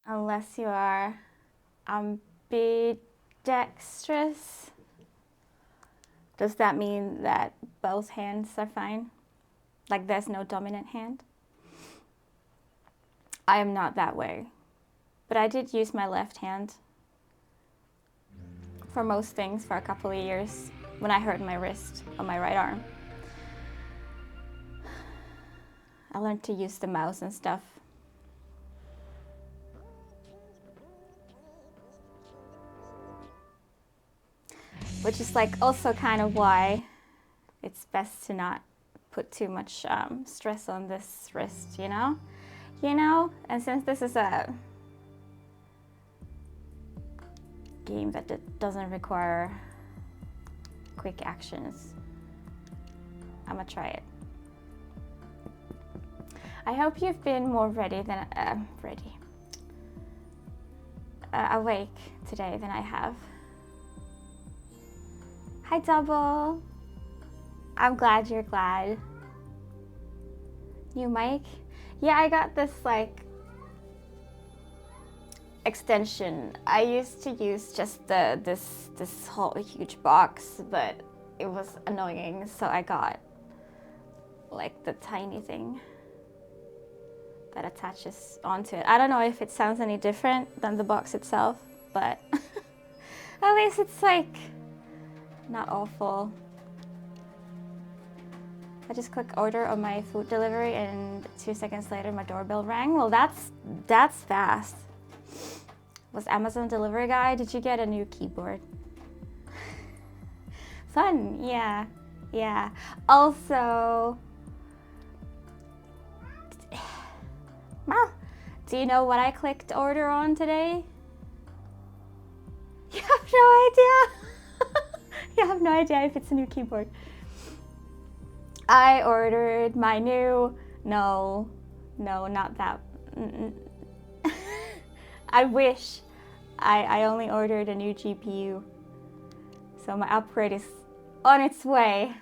unless you are ambidextrous. Does that mean that both hands are fine? Like there's no dominant hand? I am not that way. But I did use my left hand for most things for a couple of years when I hurt my wrist on my right arm. I learned to use the mouse and stuff. Which is like also kind of why it's best to not put too much stress on this wrist, you know? And since this is a game that doesn't require quick actions, I'm gonna try it. I hope you've been more awake today than I have. Hi, Double. I'm glad you're glad. New mic? Yeah, I got this like extension. I used to use just this whole huge box, but it was annoying, so I got like the tiny thing that attaches onto it. I don't know if it sounds any different than the box itself, but at least it's like not awful. I just click order on my food delivery and 2 seconds later my doorbell rang. Well, that's fast. Was Amazon delivery guy? Did you get a new keyboard? Fun, yeah. Also, do you know what I clicked order on today? You have no idea. You have no idea if it's a new keyboard. I ordered my new, no, not that. I wish. I only ordered a new GPU. So my upgrade is on its way.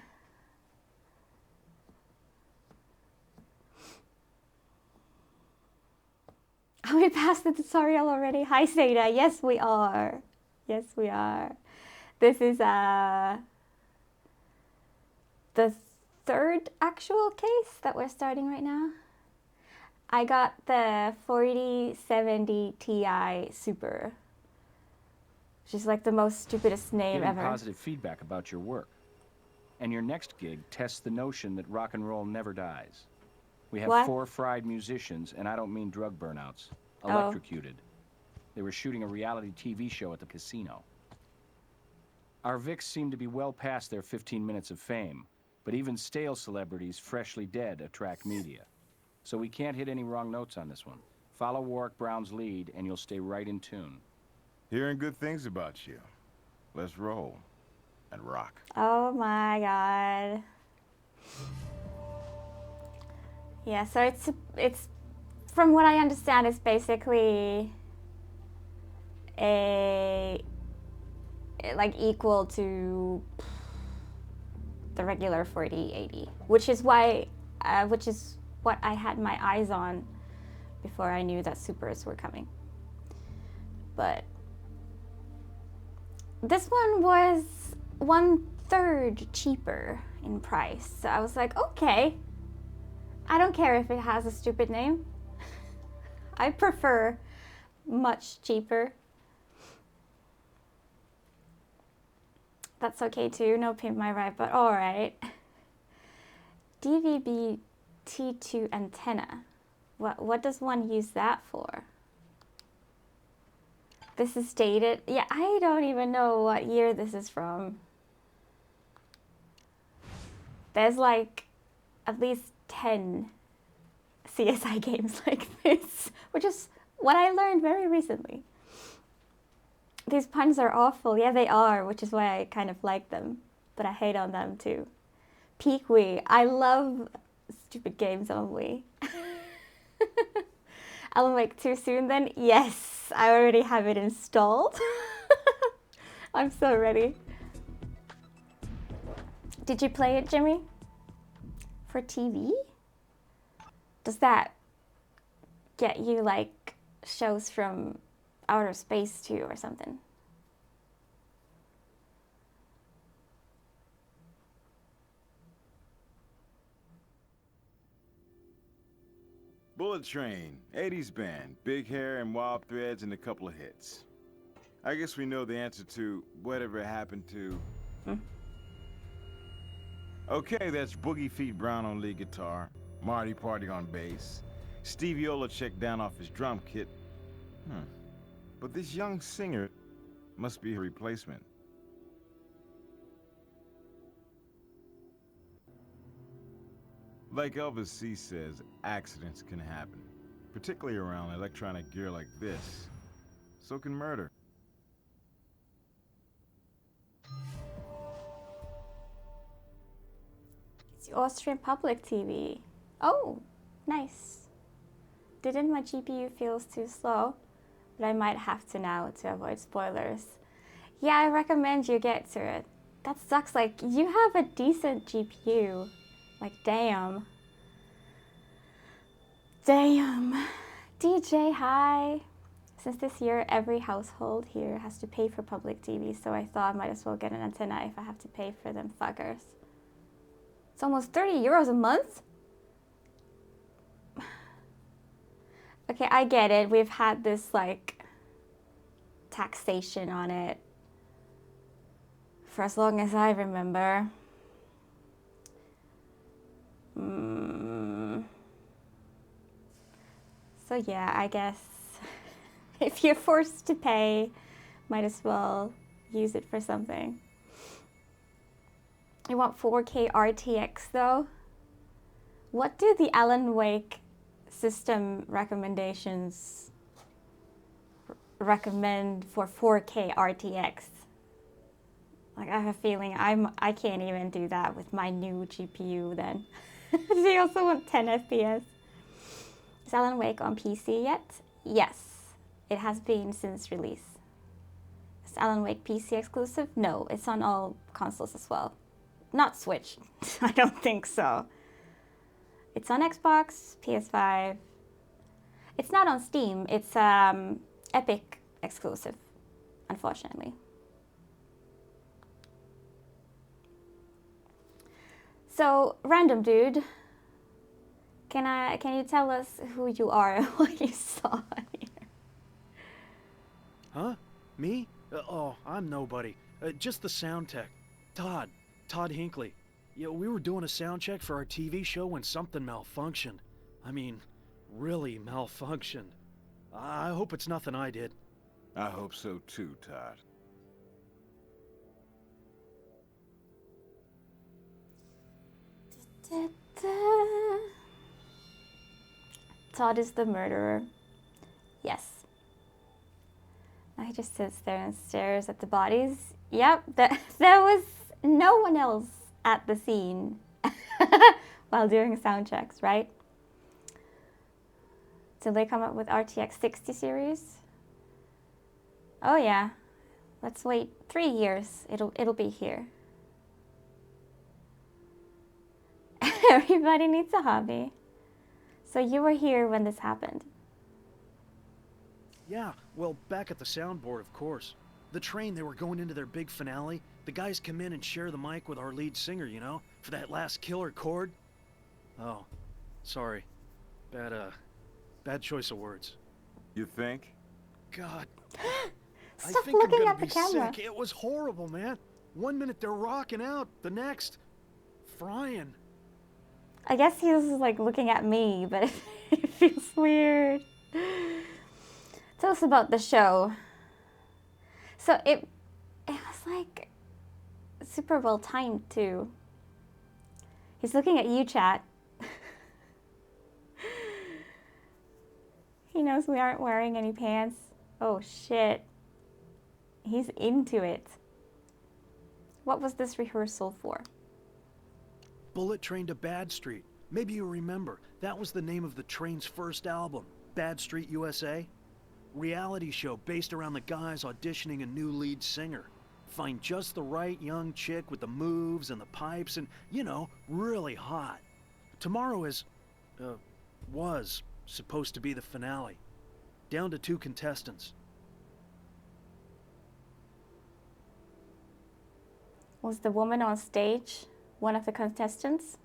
Are we past the tutorial already? Hi, Seda. Yes, we are. This is the third actual case that we're starting right now. I got the 4070 Ti Super, which is like the most stupidest name Getting ever. Positive feedback about your work. And your next gig tests the notion that rock and roll never dies. We have What? 4 fried musicians, and I don't mean drug burnouts. Electrocuted. They were shooting a reality TV show at the casino. Our Vics seem to be well past their 15 minutes of fame, but even stale celebrities freshly dead attract media. So we can't hit any wrong notes on this one. Follow Warwick Brown's lead, and you'll stay right in tune. Hearing good things about you. Let's roll and rock. Oh my god. Yeah, so it's from what I understand, it's basically like equal to the regular 4080, which is what I had my eyes on before I knew that supers were coming. But this one was 1/3 cheaper in price, so I was like, okay, I don't care if it has a stupid name. I prefer much cheaper. That's okay too, no pimp my ride, but alright. DVB T2 antenna. What does one use that for? This is dated. Yeah, I don't even know what year this is from. There's like at least 10 CSI games like this, which is what I learned very recently. These puns are awful. Yeah, they are, which is why I kind of like them, but I hate on them too. Peak Wii. I love stupid games on Wii. Alan Wake too soon then? Yes, I already have it installed. I'm so ready. Did you play it, Jimmy? For TV? Does that get you like shows from outer space too or something. Bullet Train, 80s band, big hair and wild threads and a couple of hits. I guess we know the answer to whatever happened to... Okay, that's Boogie Feet Brown on lead guitar, Marty Party on bass, Stevie Olacek down off his drum kit. But this young singer must be a replacement. Like Elvis C. says, accidents can happen, particularly around electronic gear like this. So can murder. It's Austrian public TV. Oh, nice. Didn't my GPU feels too slow? But I might have to now to avoid spoilers. Yeah, I recommend you get to it. That sucks, like, you have a decent GPU. Like, damn. Damn. DJ, hi. Since this year, every household here has to pay for public TV, so I thought I might as well get an antenna if I have to pay for them fuckers. It's almost 30 euros a month? Okay, I get it. We've had this, like, taxation on it for as long as I remember. So yeah, I guess if you're forced to pay, might as well use it for something. You want 4K RTX though? What do the Alan Wake system recommendations recommend for 4K RTX? Like, I have a feeling I can't even do that with my new GPU then. Do you also want 10 FPS? Is Alan Wake on PC yet? Yes, it has been since release. Is Alan Wake PC exclusive? No, it's on all consoles as well. Not Switch. I don't think so. It's on Xbox, PS5. It's not on Steam. It's Epic exclusive, unfortunately. So, random dude, can you tell us who you are and what you saw here? Huh? Me? Oh, I'm nobody. Just the sound tech. Todd Hinckley. Yeah, we were doing a sound check for our TV show when something malfunctioned. I mean, really malfunctioned. I hope it's nothing I did. I hope so too, Todd. Todd is the murderer. Yes. Now he just sits there and stares at the bodies. Yep, there was no one else at the scene while doing sound checks, right? Did they come up with RTX 60 series? Oh yeah. Let's wait 3 years. It'll be here. Everybody needs a hobby. So you were here when this happened? Yeah, well, back at the soundboard, of course. The train, they were going into their big finale. The guys come in and share the mic with our lead singer, you know, for that last killer chord. Oh, sorry. Bad choice of words. You think? God. Stop I think looking I'm gonna at the be camera. sick. It was horrible, man. 1 minute they're rocking out, the next, frying. I guess he was like looking at me, but it feels weird. Tell us about the show. So it was like super well timed too. He's looking at you, chat. He knows we aren't wearing any pants. Oh shit. He's into it. What was this rehearsal for? Bullet Train to Bad Street. Maybe you remember, that was the name of the train's first album, Bad Street USA. Reality show based around the guys auditioning a new lead singer. Find just the right young chick with the moves and the pipes and, you know, really hot. Tomorrow was supposed to be the finale. Down to 2 contestants. Was the woman on stage one of the contestants?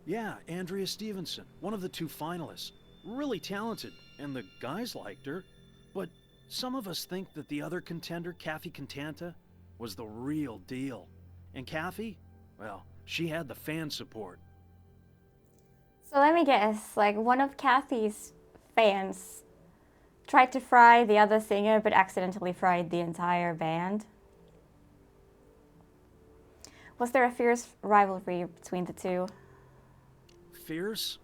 Yeah, Andrea Stevenson, one of the 2 finalists. Really talented, and the guys liked her. But some of us think that the other contender, Kathy Cantanta, was the real deal. And Kathy, well, she had the fan support. So let me guess, like one of Kathy's fans tried to fry the other singer but accidentally fried the entire band. Was there a fierce rivalry between the two? Fierce?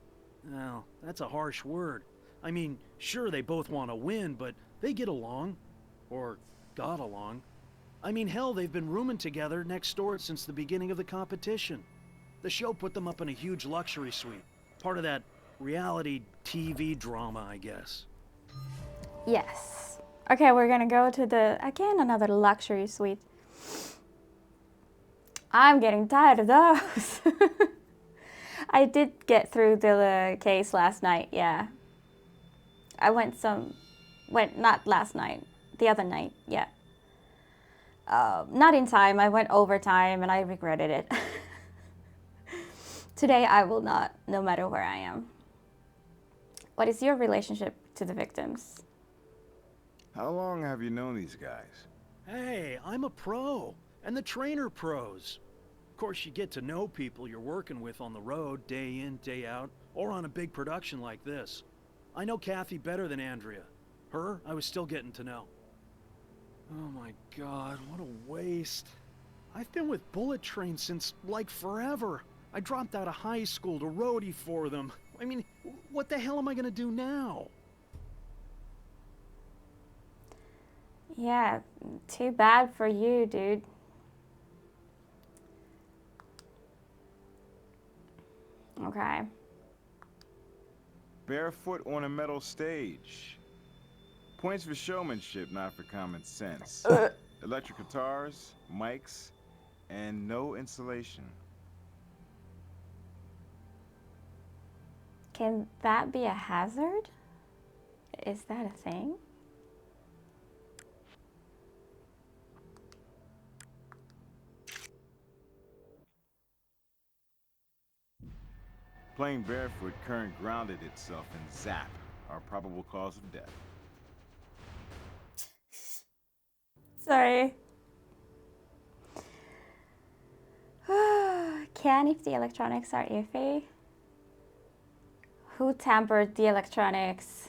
Well, that's a harsh word. I mean, sure, they both want to win, but they get along. Or got along. I mean, hell, they've been rooming together next door since the beginning of the competition. The show put them up in a huge luxury suite. Part of that reality TV drama, I guess. Yes. Okay, we're gonna go to another luxury suite. I'm getting tired of those. I did get through the case last night, yeah. I went not last night, the other night, yeah. Not in time, I went overtime and I regretted it. Today I will not, no matter where I am. What is your relationship to the victims? How long have you known these guys? Hey, I'm a pro, and the trainer pros. Of course, you get to know people you're working with on the road, day in, day out, or on a big production like this. I know Kathy better than Andrea. Her, I was still getting to know. Oh my God, what a waste. I've been with Bullet Train since, like, forever. I dropped out of high school to roadie for them. I mean, what the hell am I gonna do now? Yeah, too bad for you, dude. Okay. Barefoot on a metal stage. Points for showmanship, not for common sense. Electric guitars, mics, and no insulation. Can that be a hazard? Is that a thing? Playing barefoot, current grounded itself in zap, our probable cause of death. Sorry. Can if the electronics are iffy? Who tampered the electronics?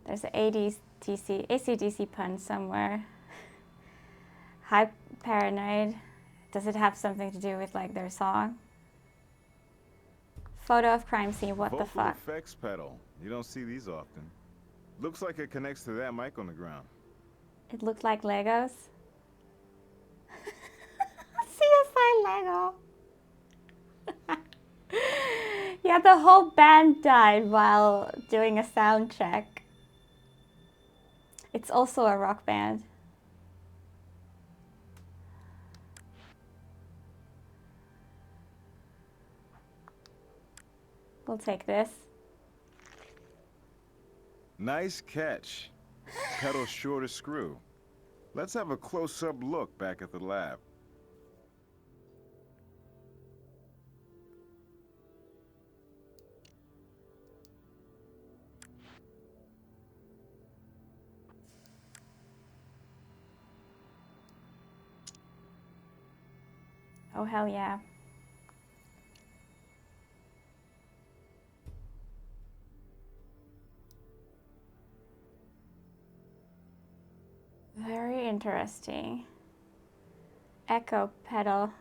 There's an AC/DC pun somewhere. Hype paranoid. Does it have something to do with like their song? Photo of crime scene, what the Vocal fuck? effects pedal. You don't see these often. Looks like it connects to that mic on the ground. It looked like Legos. CSI Lego. Yeah, the whole band died while doing a sound check. It's also a rock band. We'll take this. Nice catch. Pedal short of screw. Let's have a close-up look back at the lab. Oh, hell yeah. Very interesting. Echo pedal.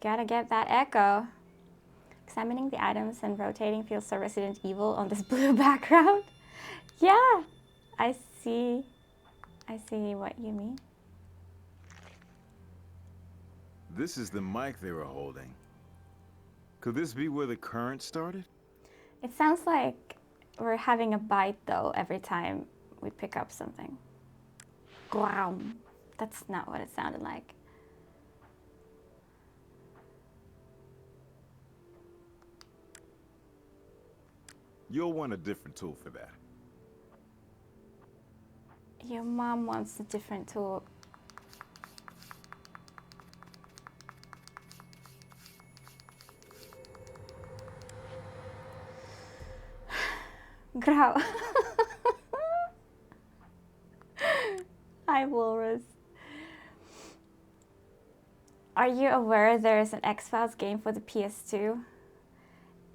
Gotta get that echo. Examining the items and rotating feels so Resident Evil on this blue background. Yeah, I see what you mean. This is the mic they were holding. Could this be where the current started? It sounds like we're having a bite though every time we pick up something. Ground. That's not what it sounded like. You'll want a different tool for that. Your mom wants a different tool. Grau. Hi, Walrus. Are you aware there is an X-Files game for the PS2?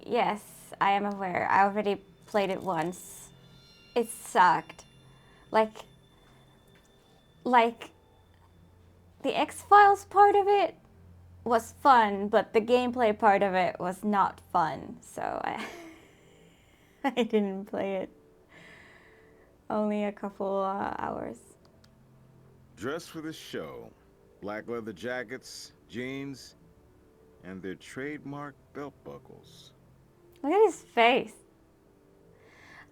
Yes, I am aware. I already played it once. It sucked. Like the X-Files part of it was fun, but the gameplay part of it was not fun. So I didn't play it. Only a couple hours. Dressed for the show. Black leather jackets, jeans, and their trademark belt buckles. Look at his face.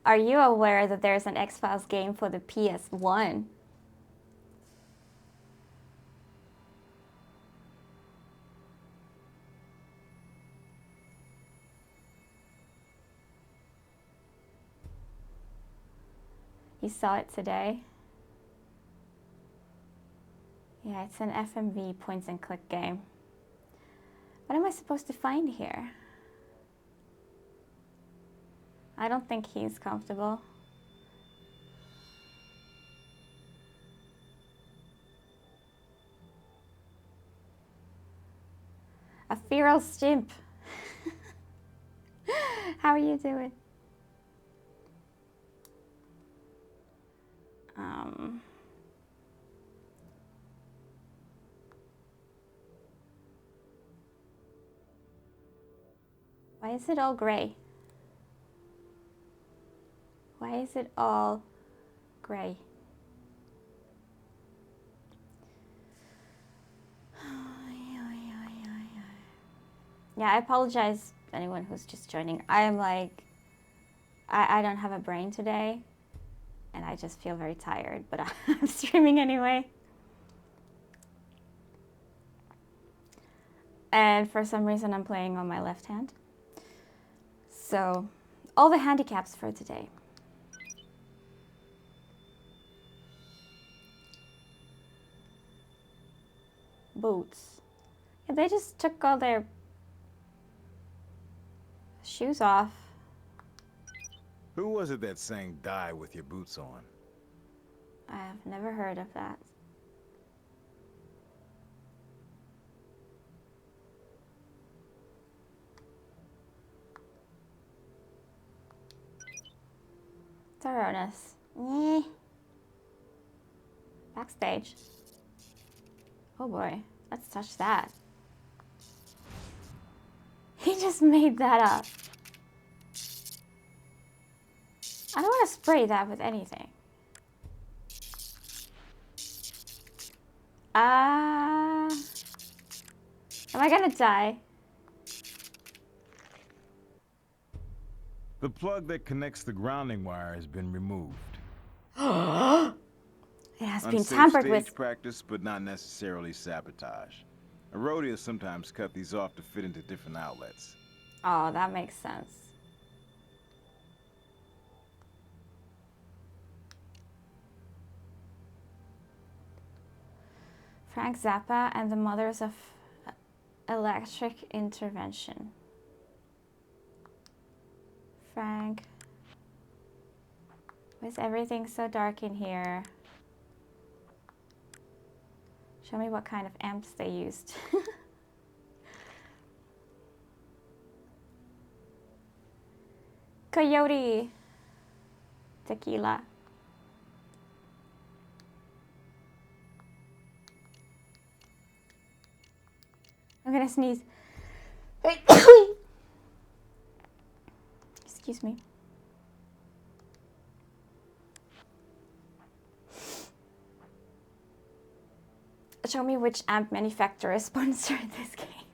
Are you aware that there's an X-Files game for the PS1? You saw it today? Yeah, it's an FMV points and click game. What am I supposed to find here? I don't think he's comfortable. A feral stimp. How are you doing? Why is it all gray? Why is it all gray? Yeah, I apologize to anyone who's just joining. I am like, I don't have a brain today, and I just feel very tired, but I'm streaming anyway. And for some reason, I'm playing on my left hand. So, all the handicaps for today. Boots. Yeah, they just took all their shoes off. Who was it that sang "Die with Your Boots On"? I have never heard of that. Thoroughness. Backstage. Oh boy, let's touch that. He just made that up. I don't want to spray that with anything. Am I gonna die? The plug that connects the grounding wire has been removed. It has been Unsafe tampered stage with. practice, but not necessarily sabotage. Erodias sometimes cut these off to fit into different outlets. Oh, that makes sense. Frank Zappa and the Mothers of Electric Intervention. Frank. Why is everything so dark in here? Show me what kind of amps they used. Coyote. Tequila. I'm gonna sneeze. Excuse me. Show me which amp manufacturer sponsored this game.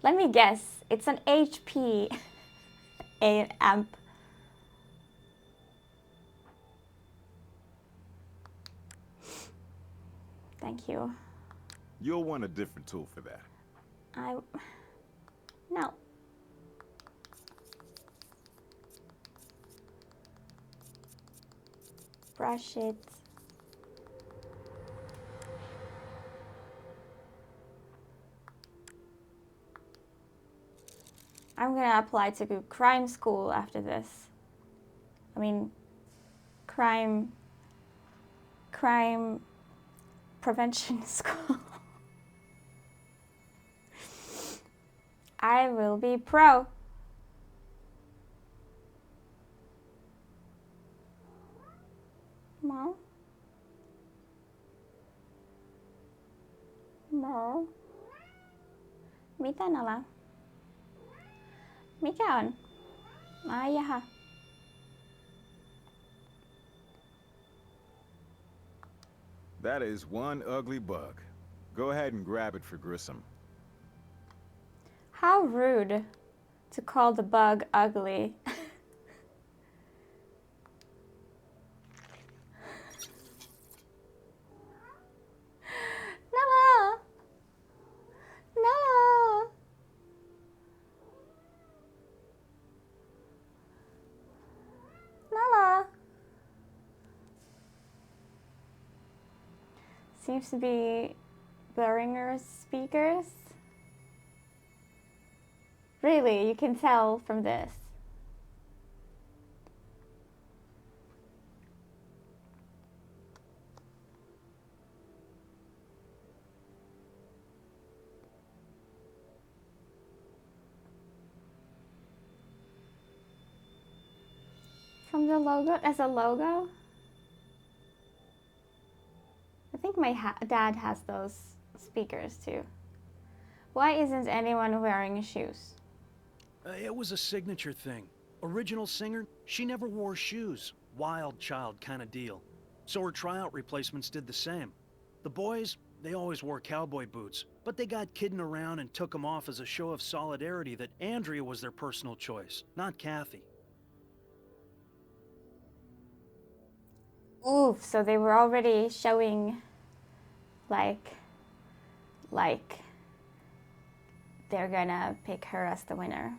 Let me guess. It's an HP amp. Thank you. You'll want a different tool for that. No. Brush it. I'm gonna apply to crime school after this. I mean, crime prevention school. I will be pro. Mom? Mom? Mitä nala? Mikä on? Ai jaha. That is one ugly bug. Go ahead and grab it for Grissom. How rude to call the bug ugly. Nala! Nala! Nala! Seems to be blurring her speakers. Really, you can tell from this. From the logo, as a logo? I think my dad has those speakers too. Why isn't anyone wearing shoes? It was a signature thing. Original singer, she never wore shoes. Wild child kind of deal. So her tryout replacements did the same. The boys, they always wore cowboy boots, but they got kidding around and took them off as a show of solidarity that Andrea was their personal choice, not Kathy. Oof, so they were already showing like they're gonna pick her as the winner.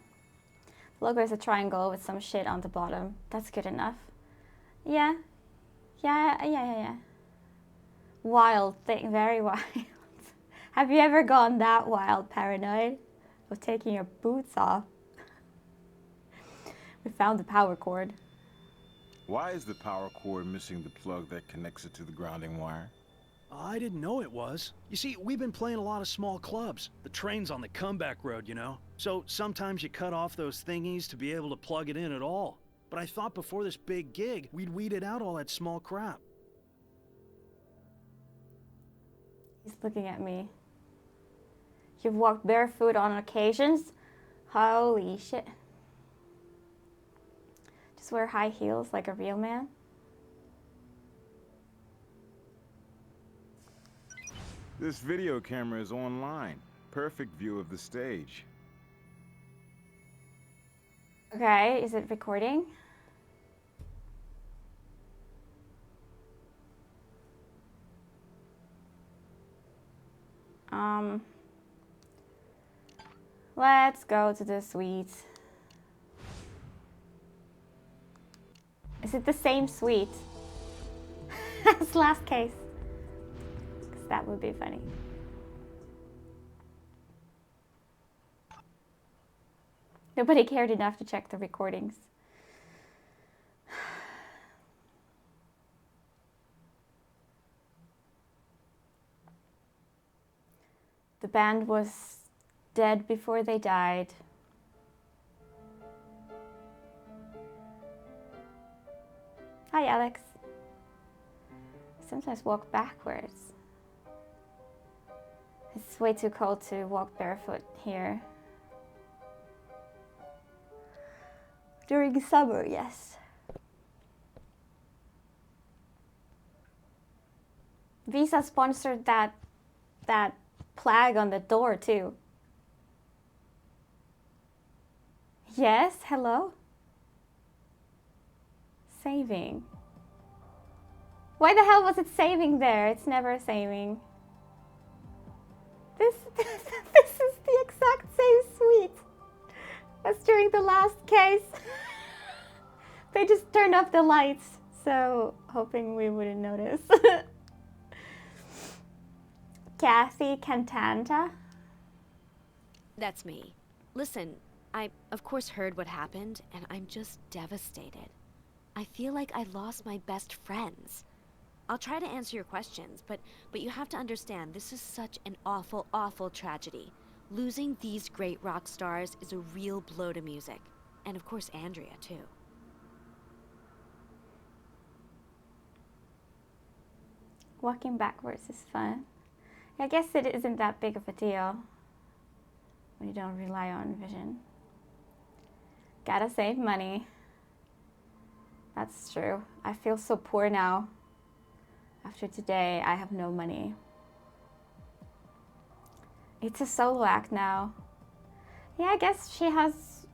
The logo is a triangle with some shit on the bottom. That's good enough. Yeah. Wild thing, very wild. Have you ever gone that wild, paranoid? Of taking your boots off? We found the power cord. Why is the power cord missing the plug that connects it to the grounding wire? I didn't know it was. You see, we've been playing a lot of small clubs. The train's on the comeback road, you know? So sometimes you cut off those thingies to be able to plug it in at all. But I thought before this big gig, we'd weeded out all that small crap. He's looking at me. You've walked barefoot on occasions? Holy shit. Just wear high heels like a real man? This video camera is online. Perfect view of the stage. Okay, is it recording? Let's go to the suite. Is it the same suite as last case? Because that would be funny. Nobody cared enough to check the recordings. The band was dead before they died. Hi, Alex. I sometimes walk backwards. It's way too cold to walk barefoot here. During summer, yes. Visa sponsored that flag on the door too. Yes, hello? Saving. Why the hell was it saving there? It's never saving. This is the exact same suite as during the last case. They just turned off the lights So, hoping we wouldn't notice. Kathy Cantanta? That's me. Listen, I of course heard what happened, and I'm just devastated. I feel like I lost my best friends. I'll try to answer your questions, but you have to understand, this is such an awful, awful tragedy. Losing these great rock stars is a real blow to music. And of course, Andrea, too. Walking backwards is fun. I guess it isn't that big of a deal when you don't rely on vision. Gotta save money. That's true. I feel so poor now. After today, I have no money. It's a solo act now. Yeah, I guess she has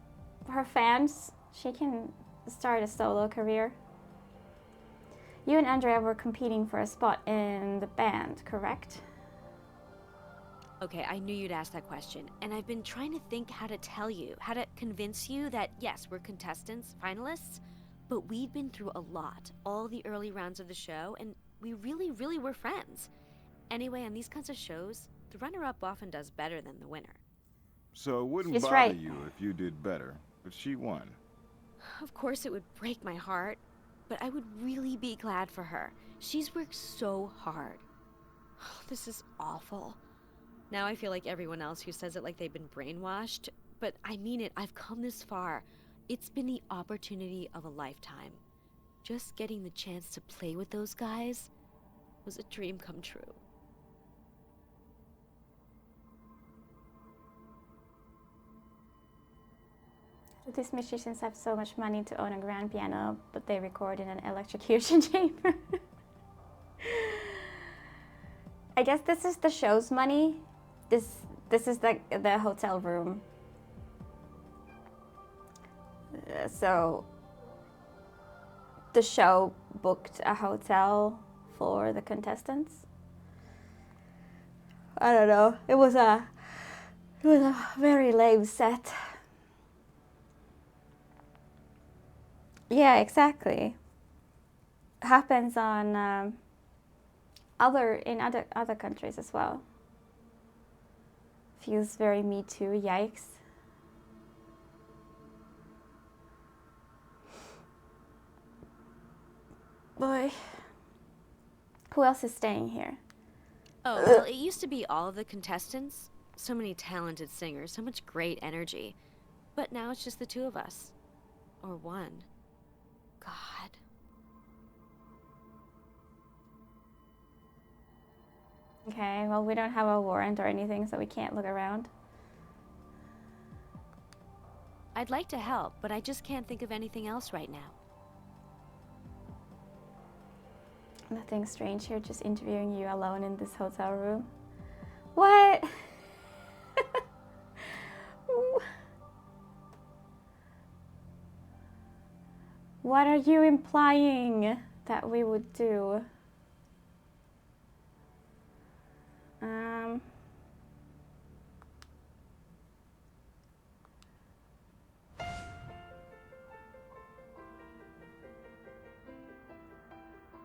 her fans. She can start a solo career. You and Andrea were competing for a spot in the band, correct? Okay, I knew you'd ask that question, and I've been trying to think how to tell you, how to convince you that yes, we're contestants, finalists, but we'd been through a lot, all the early rounds of the show, and we really, really were friends. Anyway, on these kinds of shows, the runner-up often does better than the winner. So it wouldn't She's bother right. you if you did better, if she won. Of course it would break my heart, but I would really be glad for her. She's worked so hard. This is awful. Now I feel like everyone else who says it like they've been brainwashed, but I mean it, I've come this far. It's been the opportunity of a lifetime. Just getting the chance to play with those guys was a dream come true. These musicians have so much money to own a grand piano, but they record in an electrocution chamber. I guess this is the show's money. This is the hotel room. So the show booked a hotel for the contestants. I don't know. It was a very lame set. Yeah, exactly. Happens on other countries as well. Feels very Me Too. Yikes. Boy, who else is staying here? Oh, well, it used to be all of the contestants. So many talented singers, so much great energy. But now it's just the two of us. Or one. God. Okay, well, we don't have a warrant or anything, so we can't look around. I'd like to help, but I just can't think of anything else right now. Nothing strange here, just interviewing you alone in this hotel room. What? What are you implying that we would do?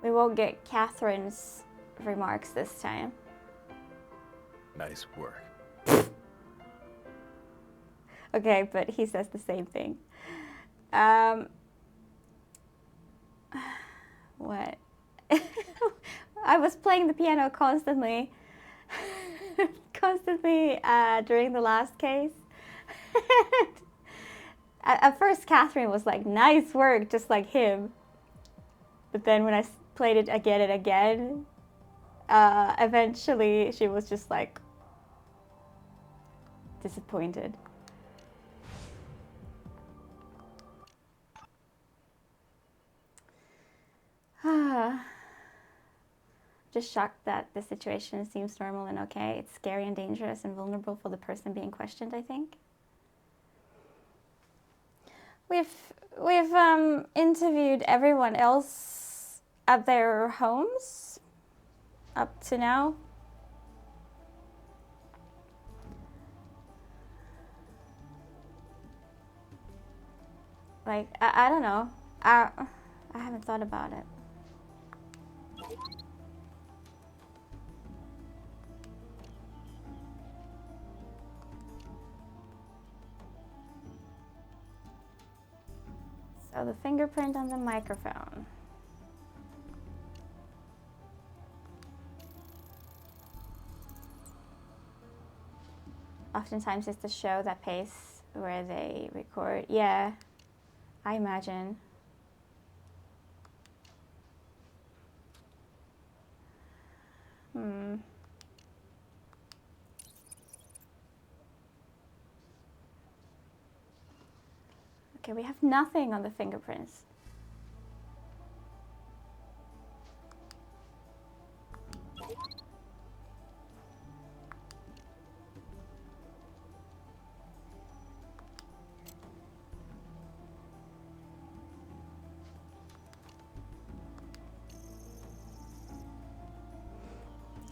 We won't get Catherine's remarks this time. Nice work. Okay, but he says the same thing. What? I was playing the piano constantly, during the last case. At first, Catherine was like, "Nice work," just like him. But then when I played it again and again, eventually she was just like disappointed. Just shocked that the situation seems normal and okay. It's scary and dangerous and vulnerable for the person being questioned, I think. We've interviewed everyone else at their homes up to now. Like, I don't know. I haven't thought about it. So the fingerprint on the microphone. Oftentimes it's the show that pays where they record. Yeah, I imagine. Okay, we have nothing on the fingerprints.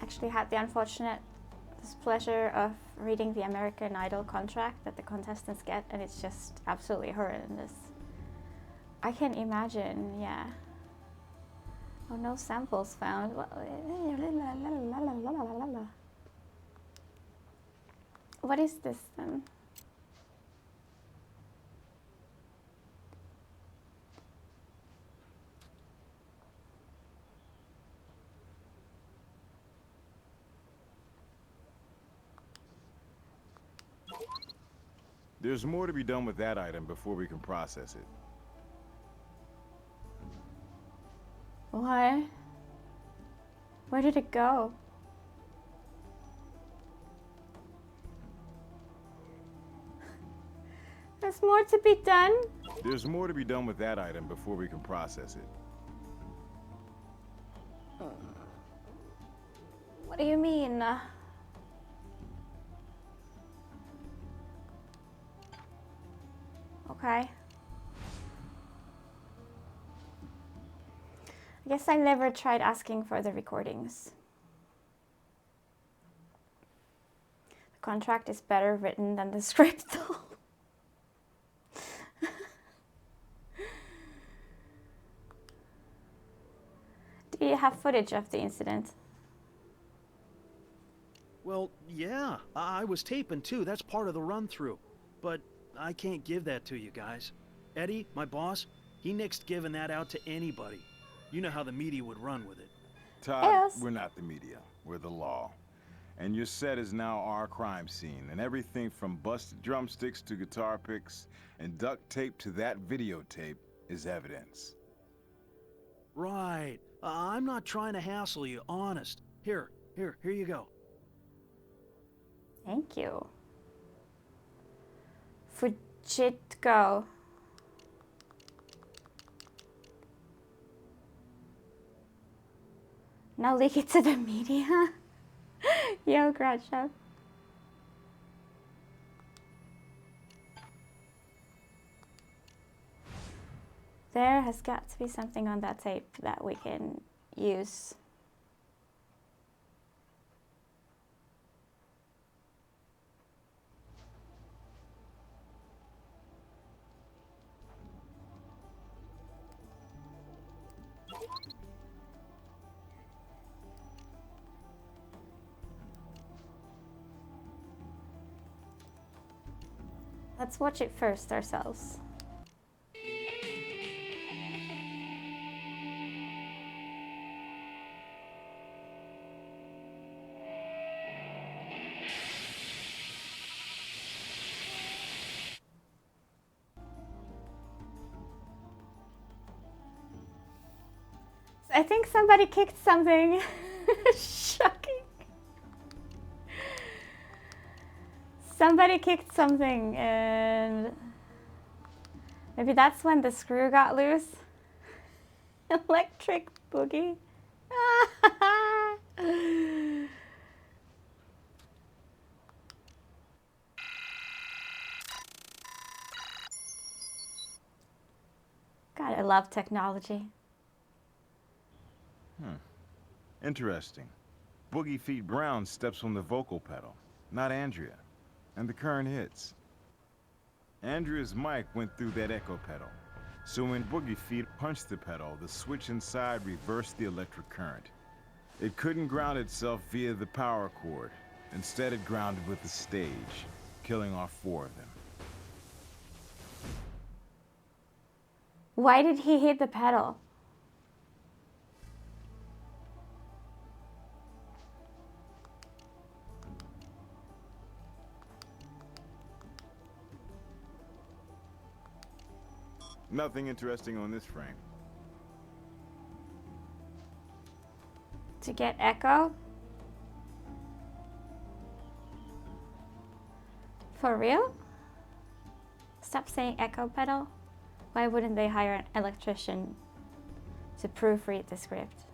Actually had the unfortunate displeasure of reading the American Idol contract that the contestants get, and it's just absolutely horrendous. I can imagine, yeah. Oh, no samples found. What is this then? There's more to be done with that item before we can process it. What? Where did it go? There's more to be done? There's more to be done with that item before we can process it. What do you mean? Okay. I guess I never tried asking for the recordings. The contract is better written than the script, though. Do you have footage of the incident? Well, yeah, I was taping too. That's part of the run-through. But I can't give that to you guys. Eddie, my boss, he nixed giving that out to anybody. You know how the media would run with it. Todd, Yes. we're not the media. We're the law. And your set is now our crime scene, and everything from busted drumsticks to guitar picks and duct tape to that videotape is evidence. Right. I'm not trying to hassle you, honest. Here you go. Thank you. Fujitko. Now leak it to the media. Yo, Groucho. There has got to be something on that tape that we can use. Let's watch it first ourselves. I think somebody kicked something. Shocking. Somebody kicked something and maybe that's when the screw got loose. Electric boogie. God, I love technology. Interesting. Boogie Feet Brown steps on the vocal pedal, not Andrea. And the current hits. Andrea's mic went through that echo pedal. So when Boogie Feet punched the pedal, the switch inside reversed the electric current. It couldn't ground itself via the power cord. Instead, it grounded with the stage, killing off 4 of them. Why did he hit the pedal? Nothing interesting on this frame. To get echo? For real? Stop saying echo pedal. Why wouldn't they hire an electrician to proofread the script?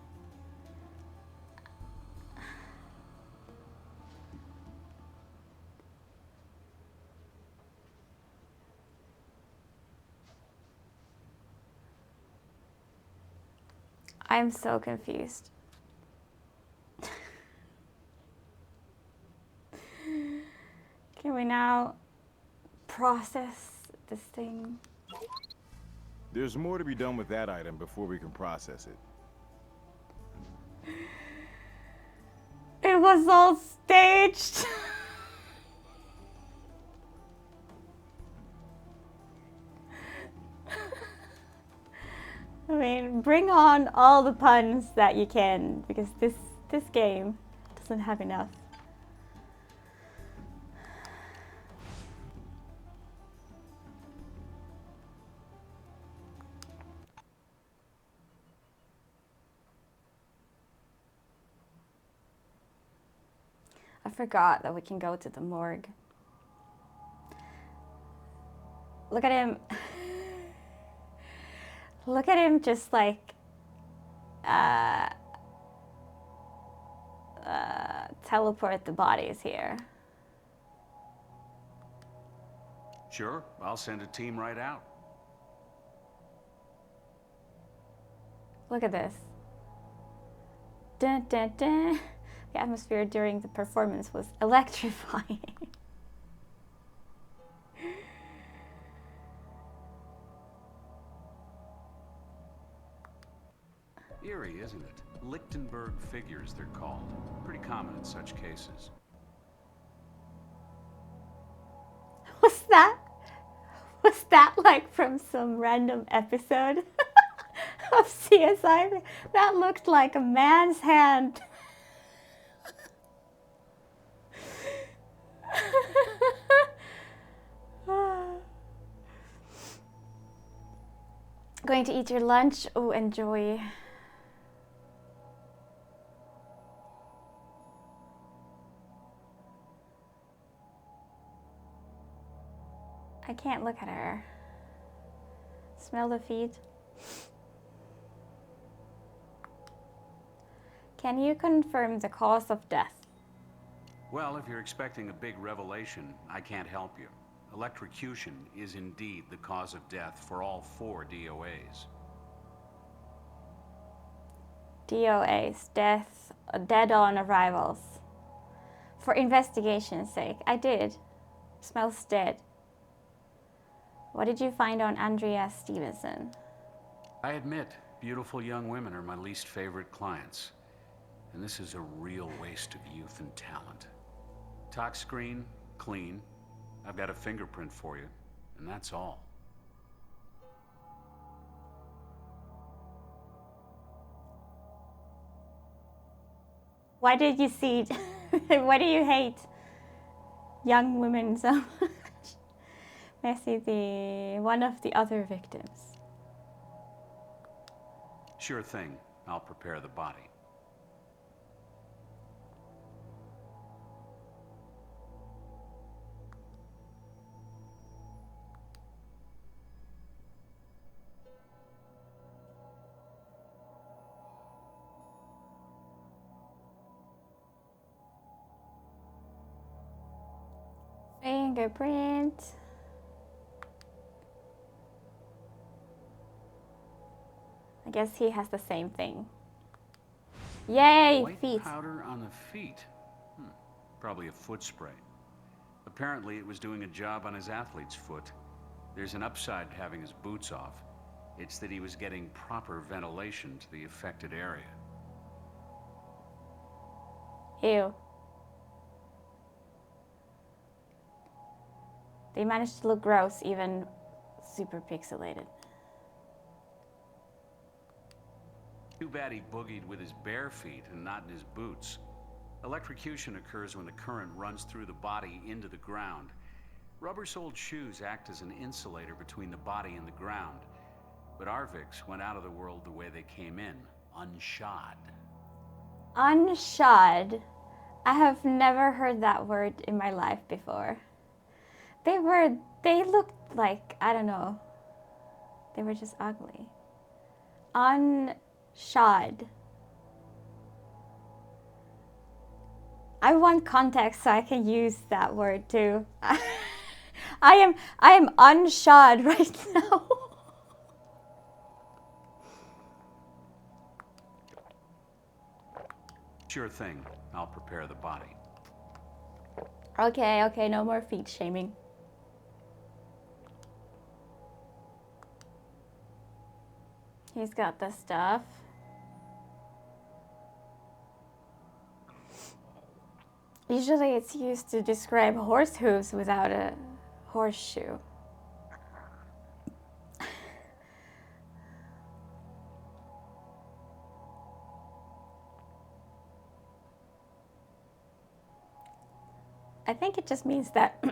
I'm so confused. Can we now process this thing? There's more to be done with that item before we can process it. It was all staged. I mean, bring on all the puns that you can, because this game doesn't have enough. I forgot that we can go to the morgue. Look at him. Look at him just like teleport the bodies here. Sure, I'll send a team right out. Look at this. Dun, dun, dun. The atmosphere during the performance was electrifying. Eerie, isn't it? Lichtenberg figures, they're called. Pretty common in such cases. Was that like from some random episode of CSI? That looked like a man's hand. Going to eat your lunch? Oh, enjoy. I can't look at her. Smell the feet. Can you confirm the cause of death? Well, if you're expecting a big revelation, I can't help you. Electrocution is indeed the cause of death for all 4 DOAs. DOAs, dead on arrivals. For investigation's sake, I did. Smells dead. What did you find on Andrea Stevenson? I admit, beautiful young women are my least favorite clients. And this is a real waste of youth and talent. Tox screen, clean. I've got a fingerprint for you, and that's all. Why did you see? Why do you hate young women so much? Messi, one of the other victims. Sure thing. I'll prepare the body. Fingerprint. I guess he has the same thing. Yay, White feet. powder on the feet. Probably a foot spray. Apparently it was doing a job on his athlete's foot. There's an upside to having his boots off. It's that he was getting proper ventilation to the affected area. Ew. They managed to look gross, even super pixelated. Too bad he boogied with his bare feet and not in his boots. Electrocution occurs when the current runs through the body into the ground. Rubber-soled shoes act as an insulator between the body and the ground. But our Vicks went out of the world the way they came in, unshod. Unshod. I have never heard that word in my life before. They looked like, I don't know, they were just ugly. Unshod. I want context so I can use that word too. I am unshod right now. Sure thing. I'll prepare the body. Okay, no more feet shaming. He's got the stuff. Usually it's used to describe horse hooves without a horseshoe. I think it just means that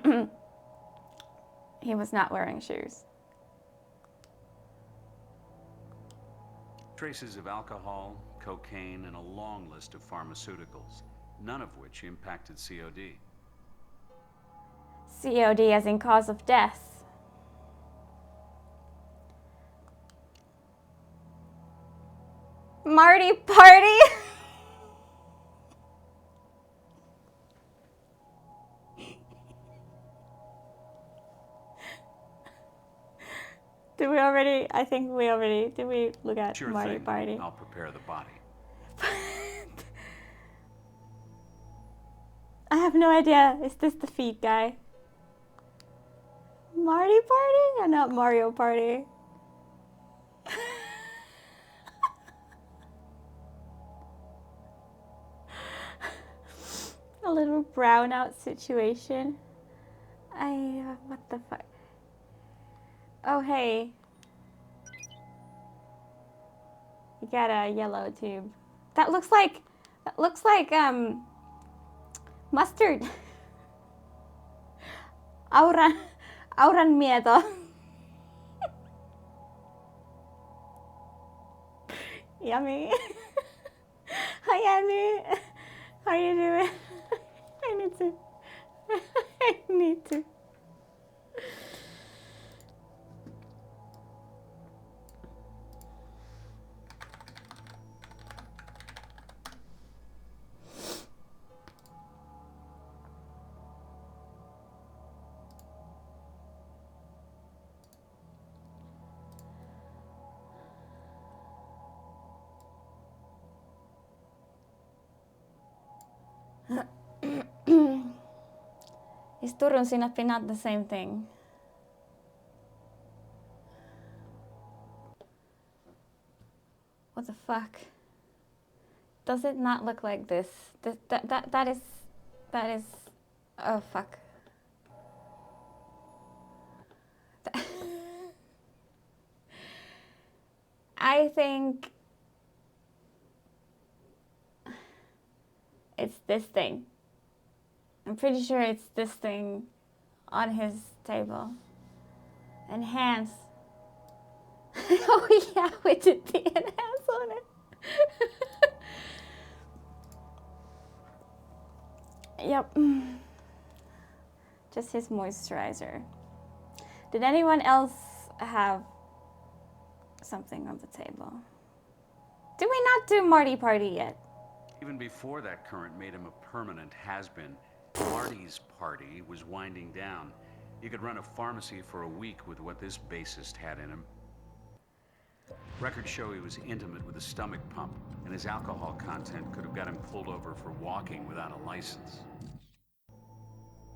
he was not wearing shoes. Traces of alcohol, cocaine, and a long list of pharmaceuticals, none of which impacted COD. COD as in cause of death. Marty party? Did we already? I think we already. Did we look at Sure Marty thing. party? I'll prepare the body. I have no idea. Is this the feet guy? Marty party or not Mario party? A little brownout situation. What the fuck? Oh, hey. You got a yellow tube. That looks like mustard. Auran mieto. Yummy. Hi, Yummy. How are you doing? I need to. I need to. Is Turun Sinappi not the same thing? What the fuck? Does it not look like this? That is. Oh fuck. I think it's this thing. I'm pretty sure it's this thing on his table. And hands. Oh yeah, with the hands on it. Yep. Just his moisturizer. Did anyone else have something on the table? Did we not do Marty party yet? Even before that current made him a permanent has-been, Marty's party was winding down. You could run a pharmacy for a week with what this bassist had in him. Records show he was intimate with a stomach pump, and his alcohol content could have got him pulled over for walking without a license.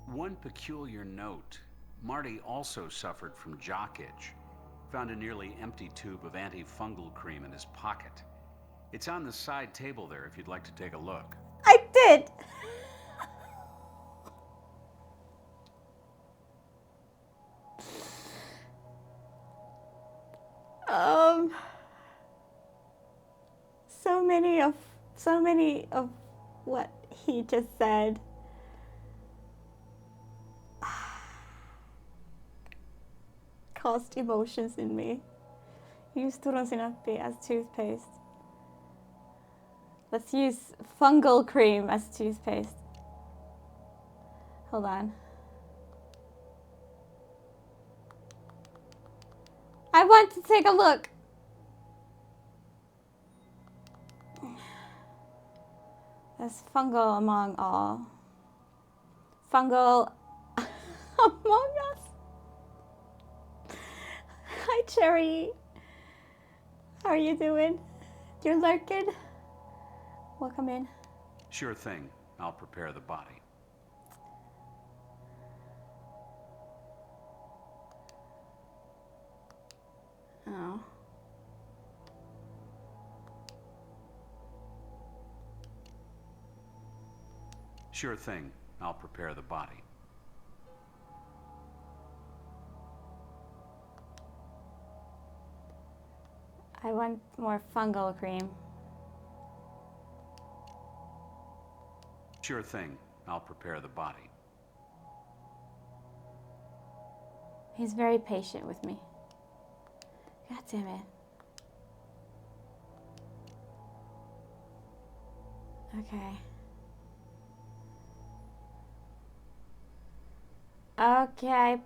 One peculiar note, Marty also suffered from jock itch. Found a nearly empty tube of antifungal cream in his pocket. It's on the side table there if you'd like to take a look. I did. Um, so many of what he just said. Caused emotions in me. Use turonsinapi as toothpaste. Let's use fungal cream as toothpaste. Hold on. I want to take a look. There's fungal among all. Fungal among us. Hi, Cherry. How are you doing? You're lurking? Welcome in. Sure thing. I'll prepare the body. Oh. Sure thing. I'll prepare the body. I want more fungal cream. Sure thing. I'll prepare the body. He's very patient with me. God damn it. Okay. Okay.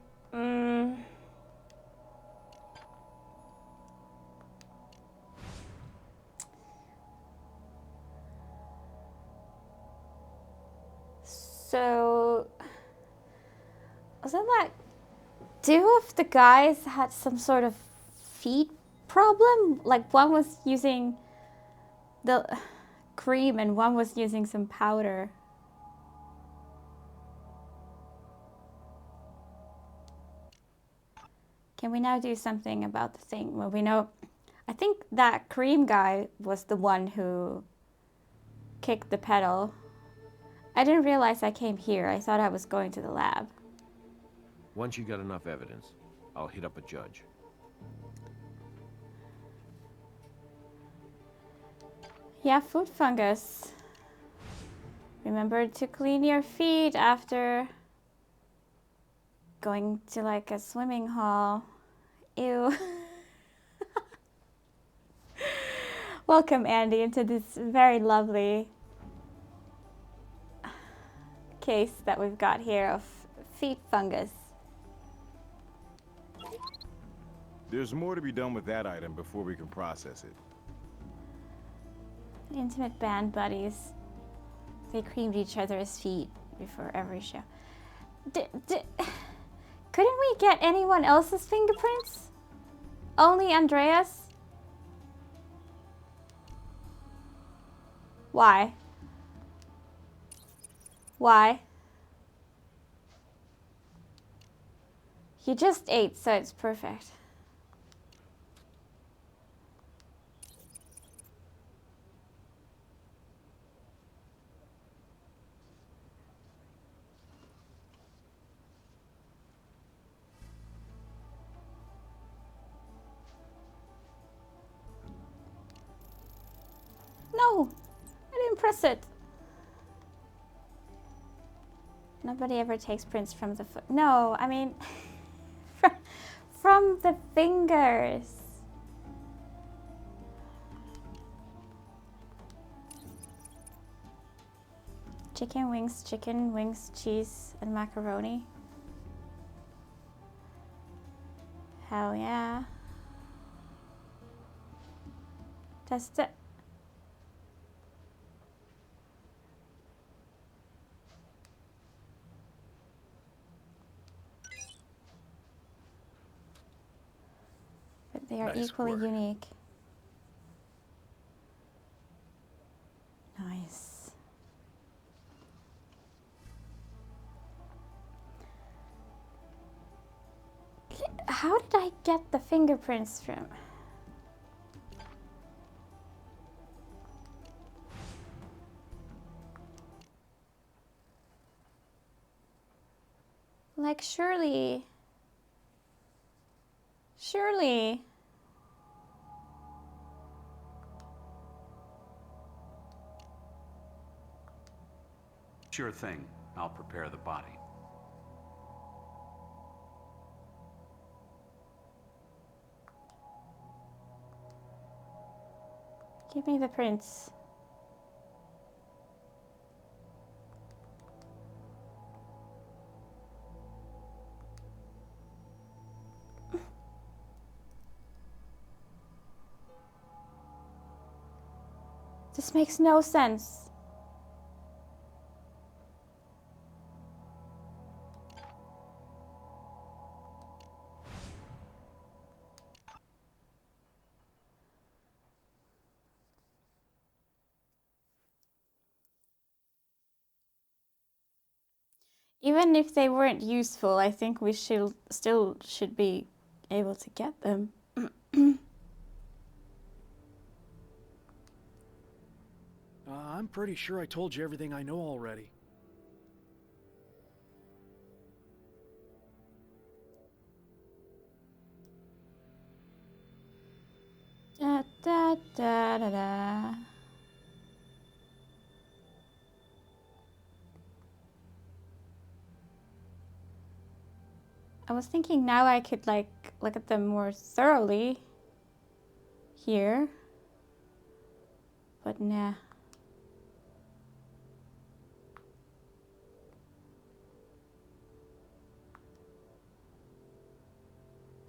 So, wasn't that two of the guys had some sort of feet problem? Like one was using the cream and one was using some powder. Can we now do something about the thing? Well, we know, I think that cream guy was the one who kicked the pedal. I didn't realize I came here. I thought I was going to the lab. Once you got enough evidence, I'll hit up a judge. Yeah, food fungus. Remember to clean your feet after going to like a swimming hall. Ew. Welcome, Andy, into this very lovely case that we've got here of feet fungus. There's more to be done with that item before we can process it. Intimate band buddies. They creamed each other's feet before every show. Couldn't we get anyone else's fingerprints? Only Andreas? Why? Why? You just ate, so it's perfect. No, I didn't press it. Nobody ever takes prints from the foot. No, I mean, from the fingers. Chicken wings, cheese, and macaroni. Hell yeah. Test it. But they are Nice equally work. unique. Nice. How did I get the fingerprints from? Like, surely. Sure thing. I'll prepare the body. Give me the prints. This makes no sense. Even if they weren't useful, I think we still should be able to get them. I'm pretty sure I told you everything I know already. Da, da, da, da, da. I was thinking now I could like look at them more thoroughly here, but nah.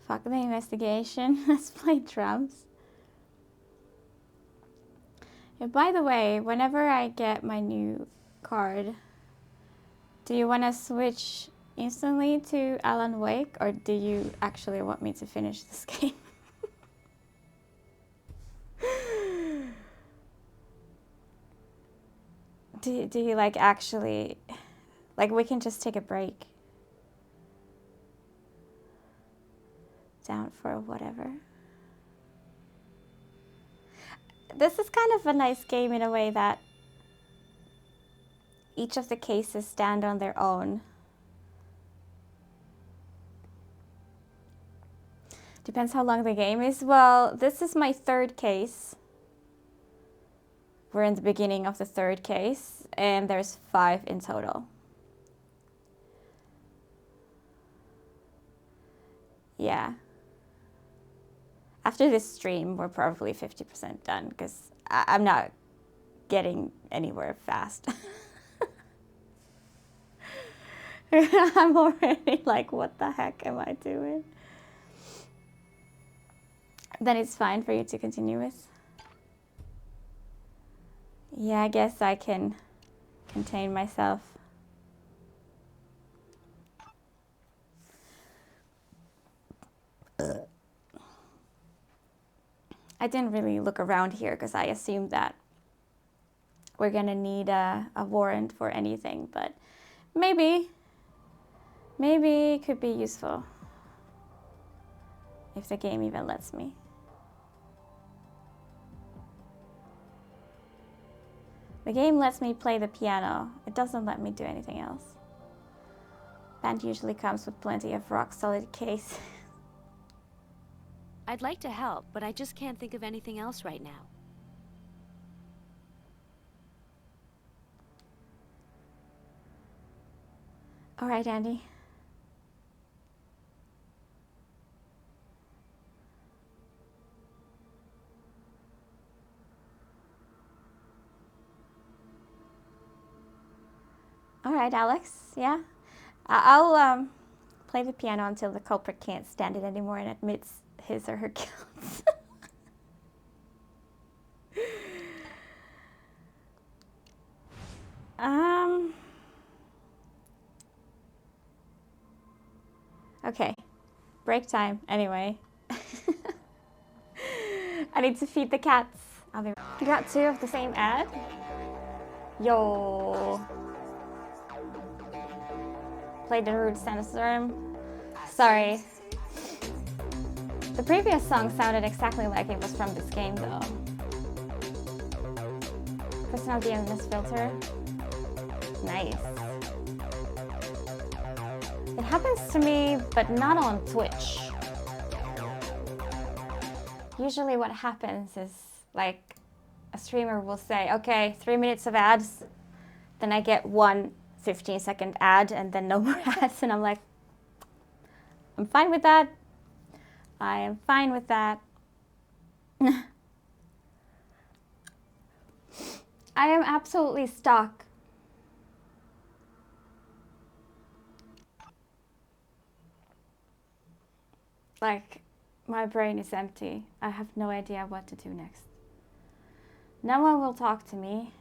Fuck the investigation. Let's play drums. Yeah, by the way, whenever I get my new card, do you want to switch instantly to Alan Wake, or do you actually want me to finish this game? Do you like actually, like we can just take a break? Down for whatever. This is kind of a nice game in a way that each of the cases stand on their own. Depends how long the game is. Well, this is my third case. We're in the beginning of the third case, and there's 5 in total. Yeah. After this stream, we're probably 50% done, because I'm not getting anywhere fast. I'm already like, what the heck am I doing? Then it's fine for you to continue with. Yeah, I guess I can contain myself. I didn't really look around here because I assumed that we're gonna need a warrant for anything, but maybe it could be useful if the game even lets me. The game lets me play the piano. It doesn't let me do anything else. Band usually comes with plenty of rock-solid case. I'd like to help, but I just can't think of anything else right now. All right, Andy. All right, Alex. Yeah, I'll play the piano until the culprit can't stand it anymore and admits his or her guilt. Okay, break time. Anyway, I need to feed the cats. You got 2 of the same ad? Yo. Play the rude sandstorm. Sorry. The previous song sounded exactly like it was from this game though. Personal DNS filter. Nice. It happens to me, but not on Twitch. Usually what happens is like a streamer will say, okay, 3 minutes of ads. Then I get one 15-second ad and then no more ads. And I'm like, I'm fine with that. I am fine with that. I am absolutely stuck. Like, my brain is empty. I have no idea what to do next. No one will talk to me.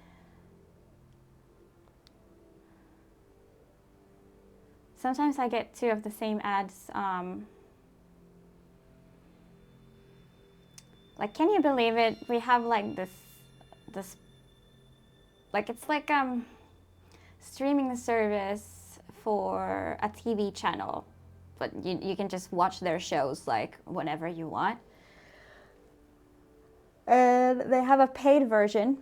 Sometimes I get 2 of the same ads. Like, can you believe it? We have like this, like it's like streaming service for a TV channel, but you can just watch their shows like whenever you want. And they have a paid version.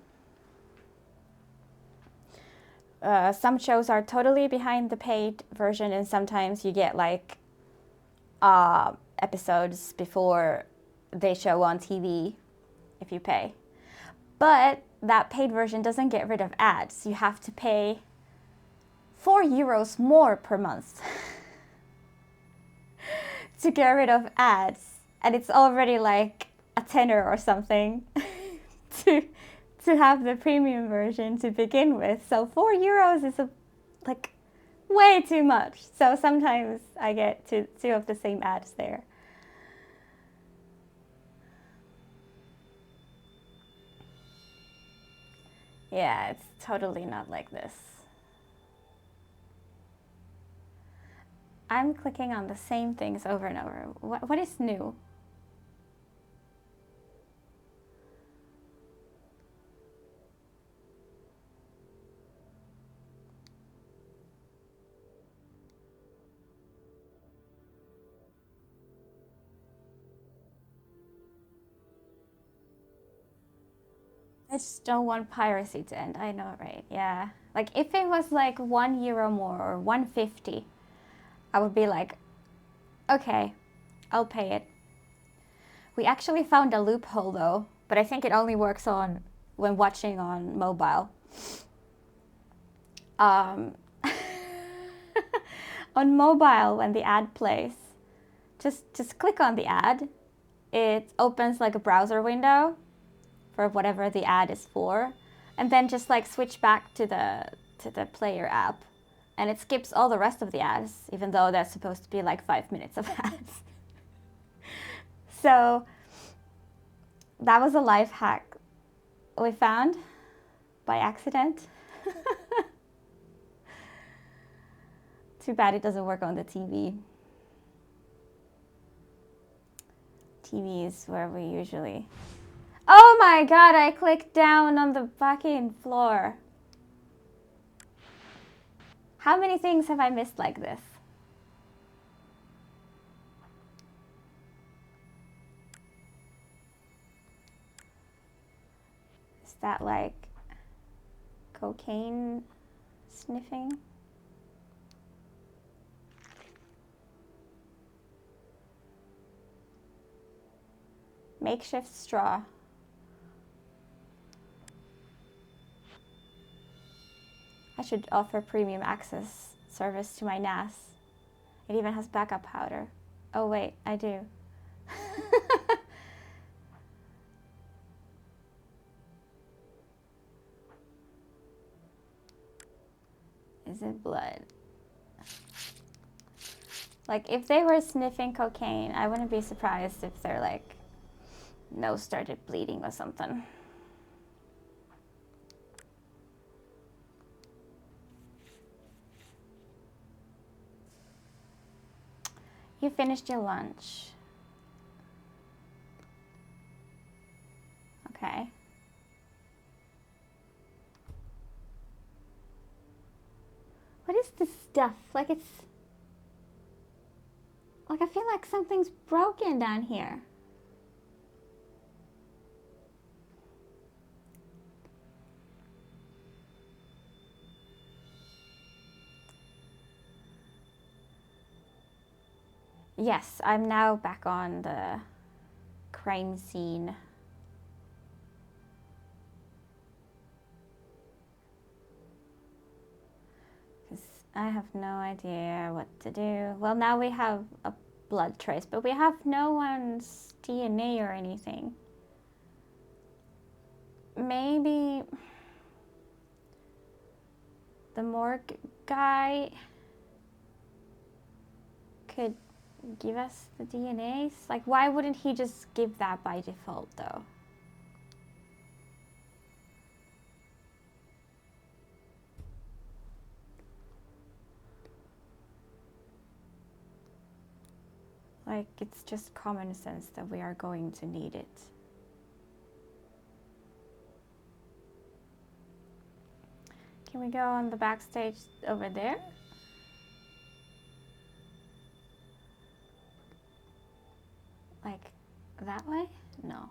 Some shows are totally behind the paid version, and sometimes you get like episodes before they show on TV if you pay. But that paid version doesn't get rid of ads. You have to pay €4 more per month to get rid of ads. And it's already like a tenner or something to have the premium version to begin with. So €4 is like way too much. So sometimes I get 2 of the same ads there. Yeah, it's totally not like this. I'm clicking on the same things over and over. What is new? I just don't want piracy to end. I know, right? Yeah. Like if it was like €1 more or 150, I would be like, okay, I'll pay it. We actually found a loophole though, but I think it only works on when watching on mobile. On mobile, when the ad plays, just click on the ad. It opens like a browser window for whatever the ad is for, and then just like switch back to the player app, and it skips all the rest of the ads, even though that's supposed to be like 5 minutes of ads. So that was a life hack we found by accident. Too bad it doesn't work on the TV. TV is where we usually... Oh my god, I clicked down on the fucking floor. How many things have I missed like this? Is that like cocaine sniffing? Makeshift straw. I should offer premium access service to my NAS. It even has backup powder. Oh wait, I do. Is it blood? Like if they were sniffing cocaine, I wouldn't be surprised if their like nose started bleeding or something. You finished your lunch. Okay. What is this stuff? Like it's... Like, I feel like something's broken down here. Yes, I'm now back on the crime scene. Because I have no idea what to do. Well, now we have a blood trace, but we have no one's DNA or anything. Maybe the morgue guy could give us the DNAs? Like, why wouldn't he just give that by default, though? Like, it's just common sense that we are going to need it. Can we go on the backstage over there? Like, that way? No.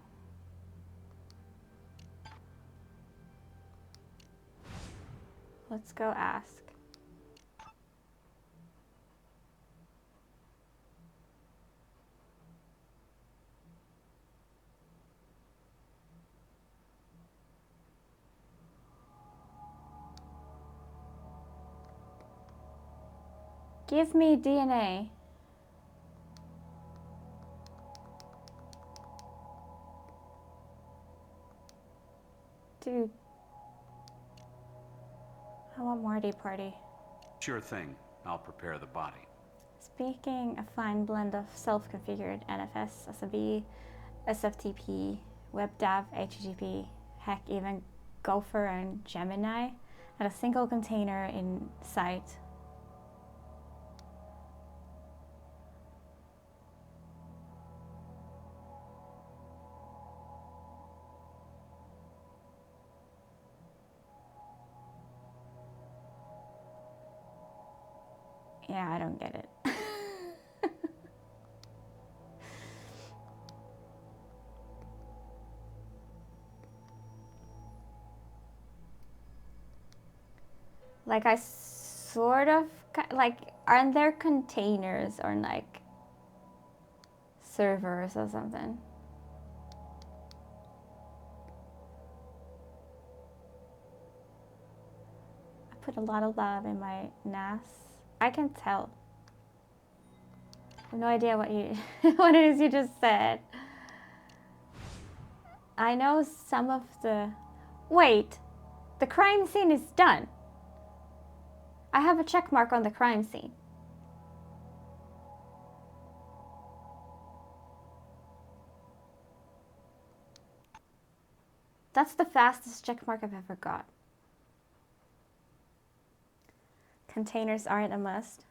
Let's go ask. Give me DNA. Dude. I want Marty Party. Sure thing. I'll prepare the body. Speaking a fine blend of self-configured NFS, SMB, SFTP, WebDAV, HTTP, heck even Gopher and Gemini at a single container in sight. Yeah, I don't get it. Like, I sort of, like, aren't there containers or like servers or something? I put a lot of love in my NAS. I can tell. I have no idea what you, what it is you just said. I know some of the, wait, the crime scene is done. I have a check mark on the crime scene. That's the fastest check mark I've ever got. Containers aren't a must.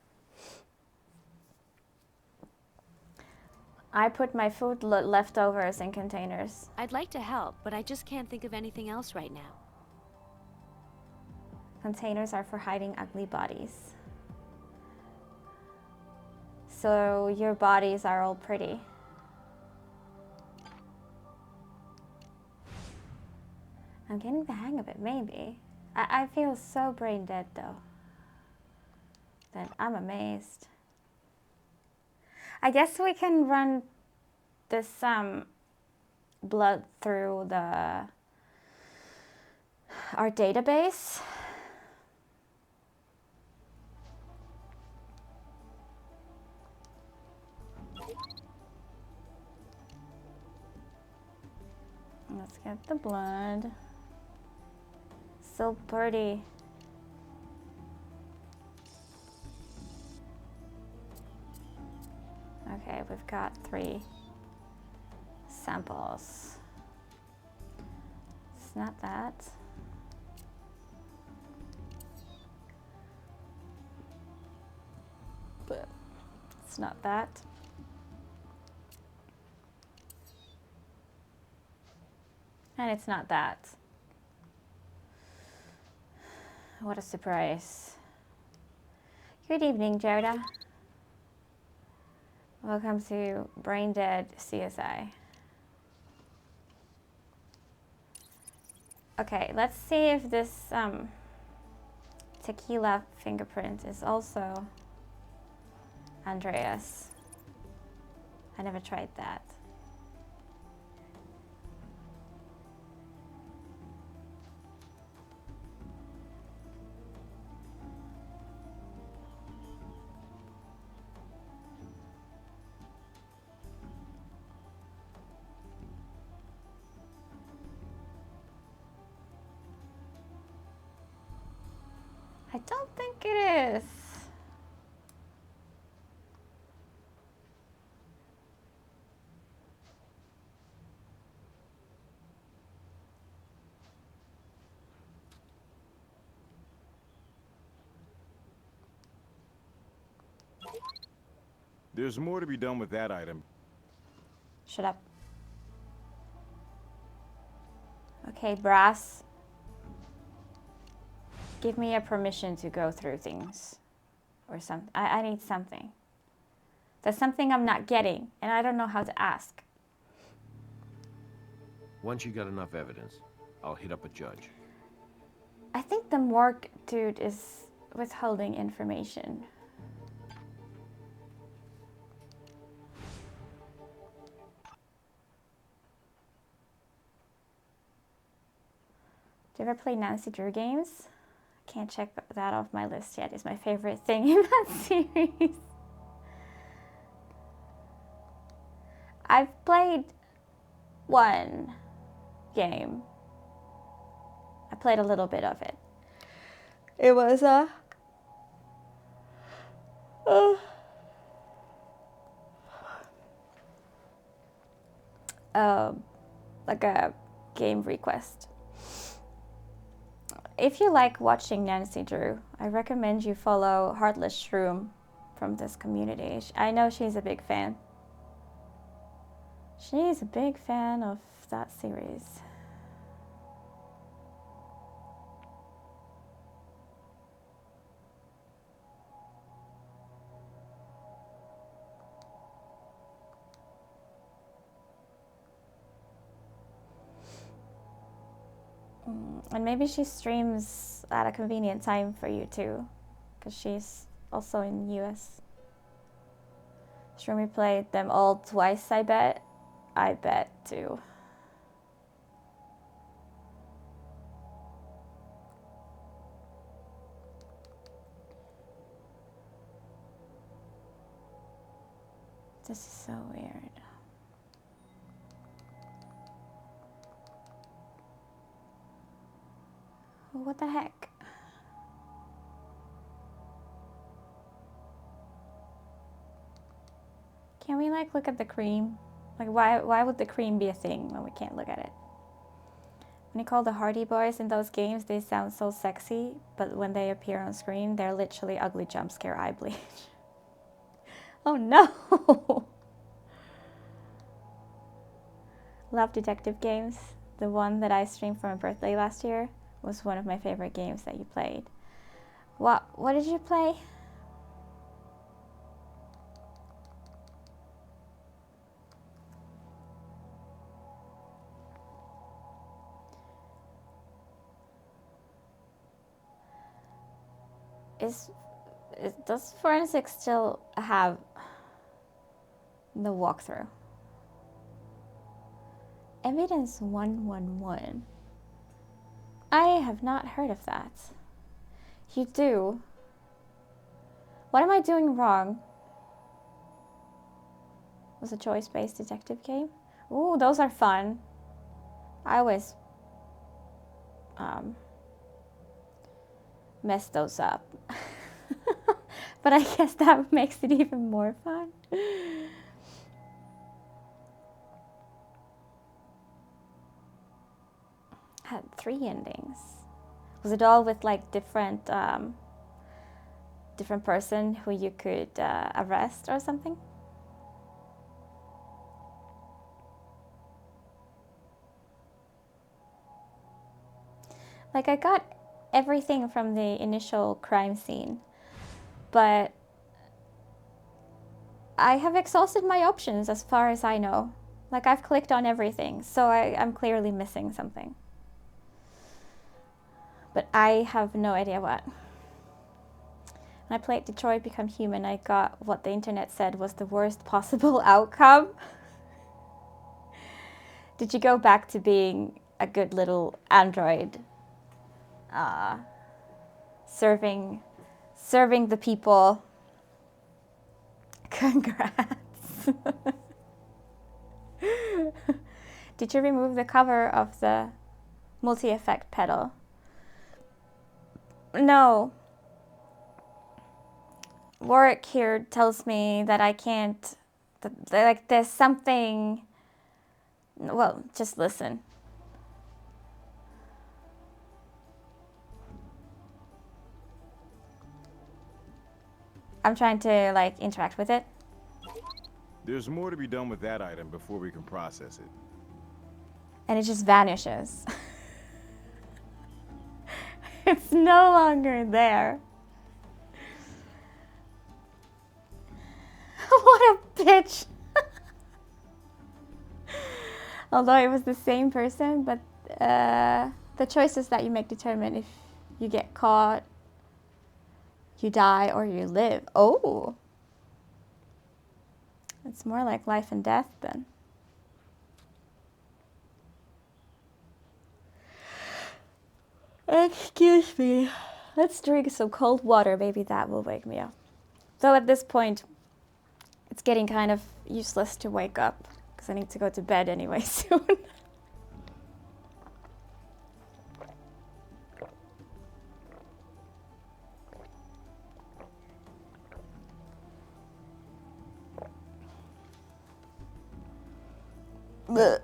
I put my food leftovers in containers. I'd like to help, but I just can't think of anything else right now. Containers are for hiding ugly bodies. So your bodies are all pretty. I'm getting the hang of it, maybe. I feel so brain dead though, that I'm amazed. I guess we can run this blood through our database. Let's get the blood. So pretty. Okay, we've got 3 samples. It's not that. But it's not that. And it's not that. What a surprise. Good evening, Gerda. Welcome to Brain Dead CSI. Okay, let's see if this tequila fingerprint is also Andreas. I never tried that. I don't think it is. There's more to be done with that item. Shut up. Okay, brass. Give me a permission to go through things. Or something. I need something. There's something I'm not getting, and I don't know how to ask. Once you got enough evidence, I'll hit up a judge. I think the morgue dude is withholding information. Do you ever play Nancy Drew games? Can't check that off my list yet. It's my favorite thing in that series. I've played one game. I played a little bit of it. It was like a game request. If you like watching Nancy Drew, I recommend you follow Heartless Shroom from this community. I know she's a big fan. She's a big fan of that series. And maybe she streams at a convenient time for you too, because she's also in the US. Shroomy played them all twice, I bet. I bet too. This is so weird. What the heck? Can we like look at the cream? Like why would the cream be a thing when we can't look at it? When you call the Hardy Boys in those games, they sound so sexy, but when they appear on screen, they're literally ugly jump scare eye bleach. Oh no! Love detective games. The one that I streamed for my birthday last year was one of my favorite games that you played. What did you play? Does forensics still have the walkthrough? Evidence 111. I have not heard of that. You do? What am I doing wrong? Was a choice-based detective game? Ooh, those are fun. I always mess those up. But I guess that makes it even more fun. Had 3 endings. Was it all with like different person who you could arrest or something? Like I got everything from the initial crime scene, but I have exhausted my options as far as I know. Like, I've clicked on everything, so I'm clearly missing something. But I have no idea what. When I played Detroit Become Human, I got what the internet said was the worst possible outcome. Did you go back to being a good little android? Serving the people. Congrats. Did you remove the cover of the multi-effect pedal? No. Warwick here tells me that I can't, like there's something, well, just listen. I'm trying to like interact with it. There's more to be done with that item before we can process it. And it just vanishes. It's no longer there. What a bitch. Although it was the same person, but the choices that you make determine if you get caught, you die, or you live. Oh. It's more like life and death then. Excuse me. Let's drink some cold water. Maybe that will wake me up. Though at this point, it's getting kind of useless to wake up because I need to go to bed anyway soon. Blech.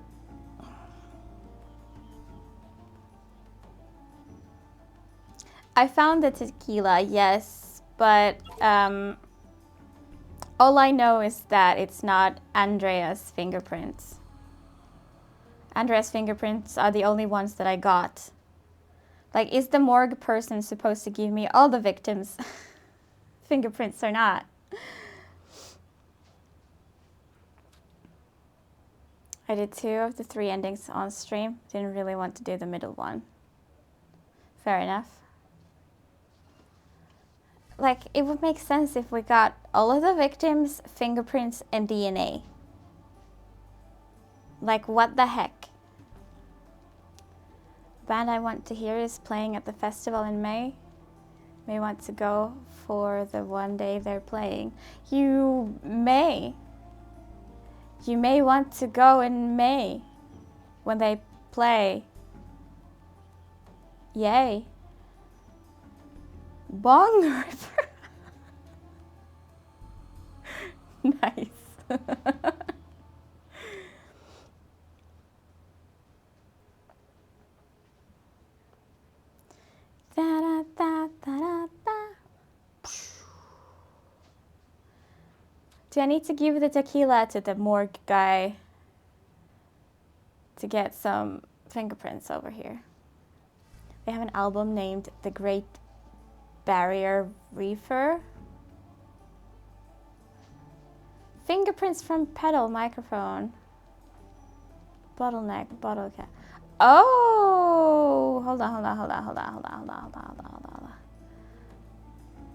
I found the tequila, yes, but all I know is that it's not Andrea's fingerprints. Andrea's fingerprints are the only ones that I got. Like, is the morgue person supposed to give me all the victims' fingerprints or not? I did 2 of the 3 endings on stream. Didn't really want to do the middle one. Fair enough. Like, it would make sense if we got all of the victims' fingerprints and DNA. Like, what the heck? The band I want to hear is playing at the festival in May. May want to go for the one day they're playing. You may. You may want to go in May when they play. Yay. Bong River. Nice. Da, da, da, da, da. Do I need to give the tequila to the morgue guy to get some fingerprints over here? They have an album named The Great Barrier Reefer. Fingerprints from pedal microphone. Bottleneck, bottle cap. Oh, hold on.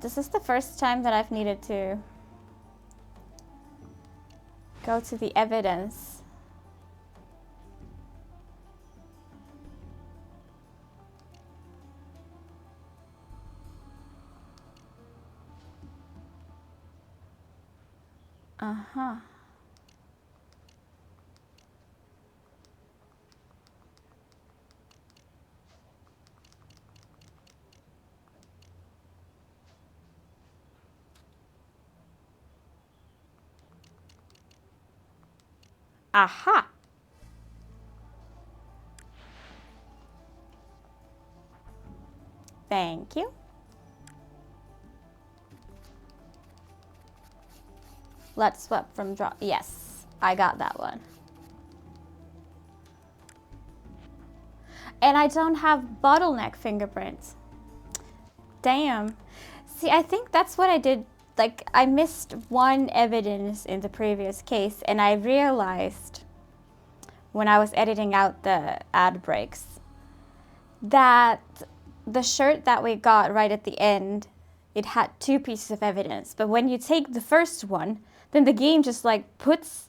This is the first time that I've needed to go to the evidence. Uh-huh. Aha. Thank you. Let's swap from drop. Yes, I got that one. And I don't have bottleneck fingerprints. Damn. See, I think that's what I did like, I missed one evidence in the previous case, and I realized when I was editing out the ad breaks that the shirt that we got right at the end, it had two pieces of evidence. But when you take the first one, then the game just like puts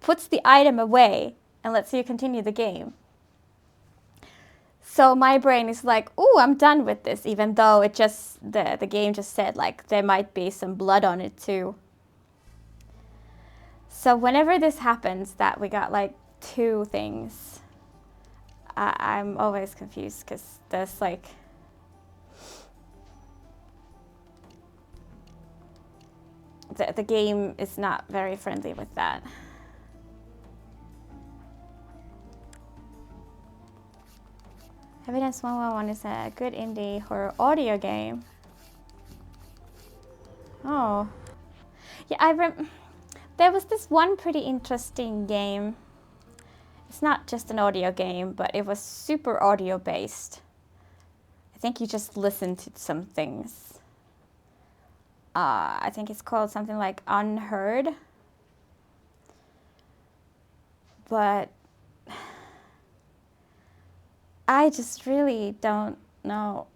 the item away and lets you continue the game. So my brain is like, "Ooh, I'm done with this," even though it just the game just said like there might be some blood on it too. So whenever this happens, that we got like two things, I'm always confused because there's like the game is not very friendly with that. Evidence 111 is a good indie horror audio game. Oh. Yeah, there was this one pretty interesting game. It's not just an audio game, but it was super audio based. I think you just listen to some things. I think it's called something like Unheard. But I just really don't know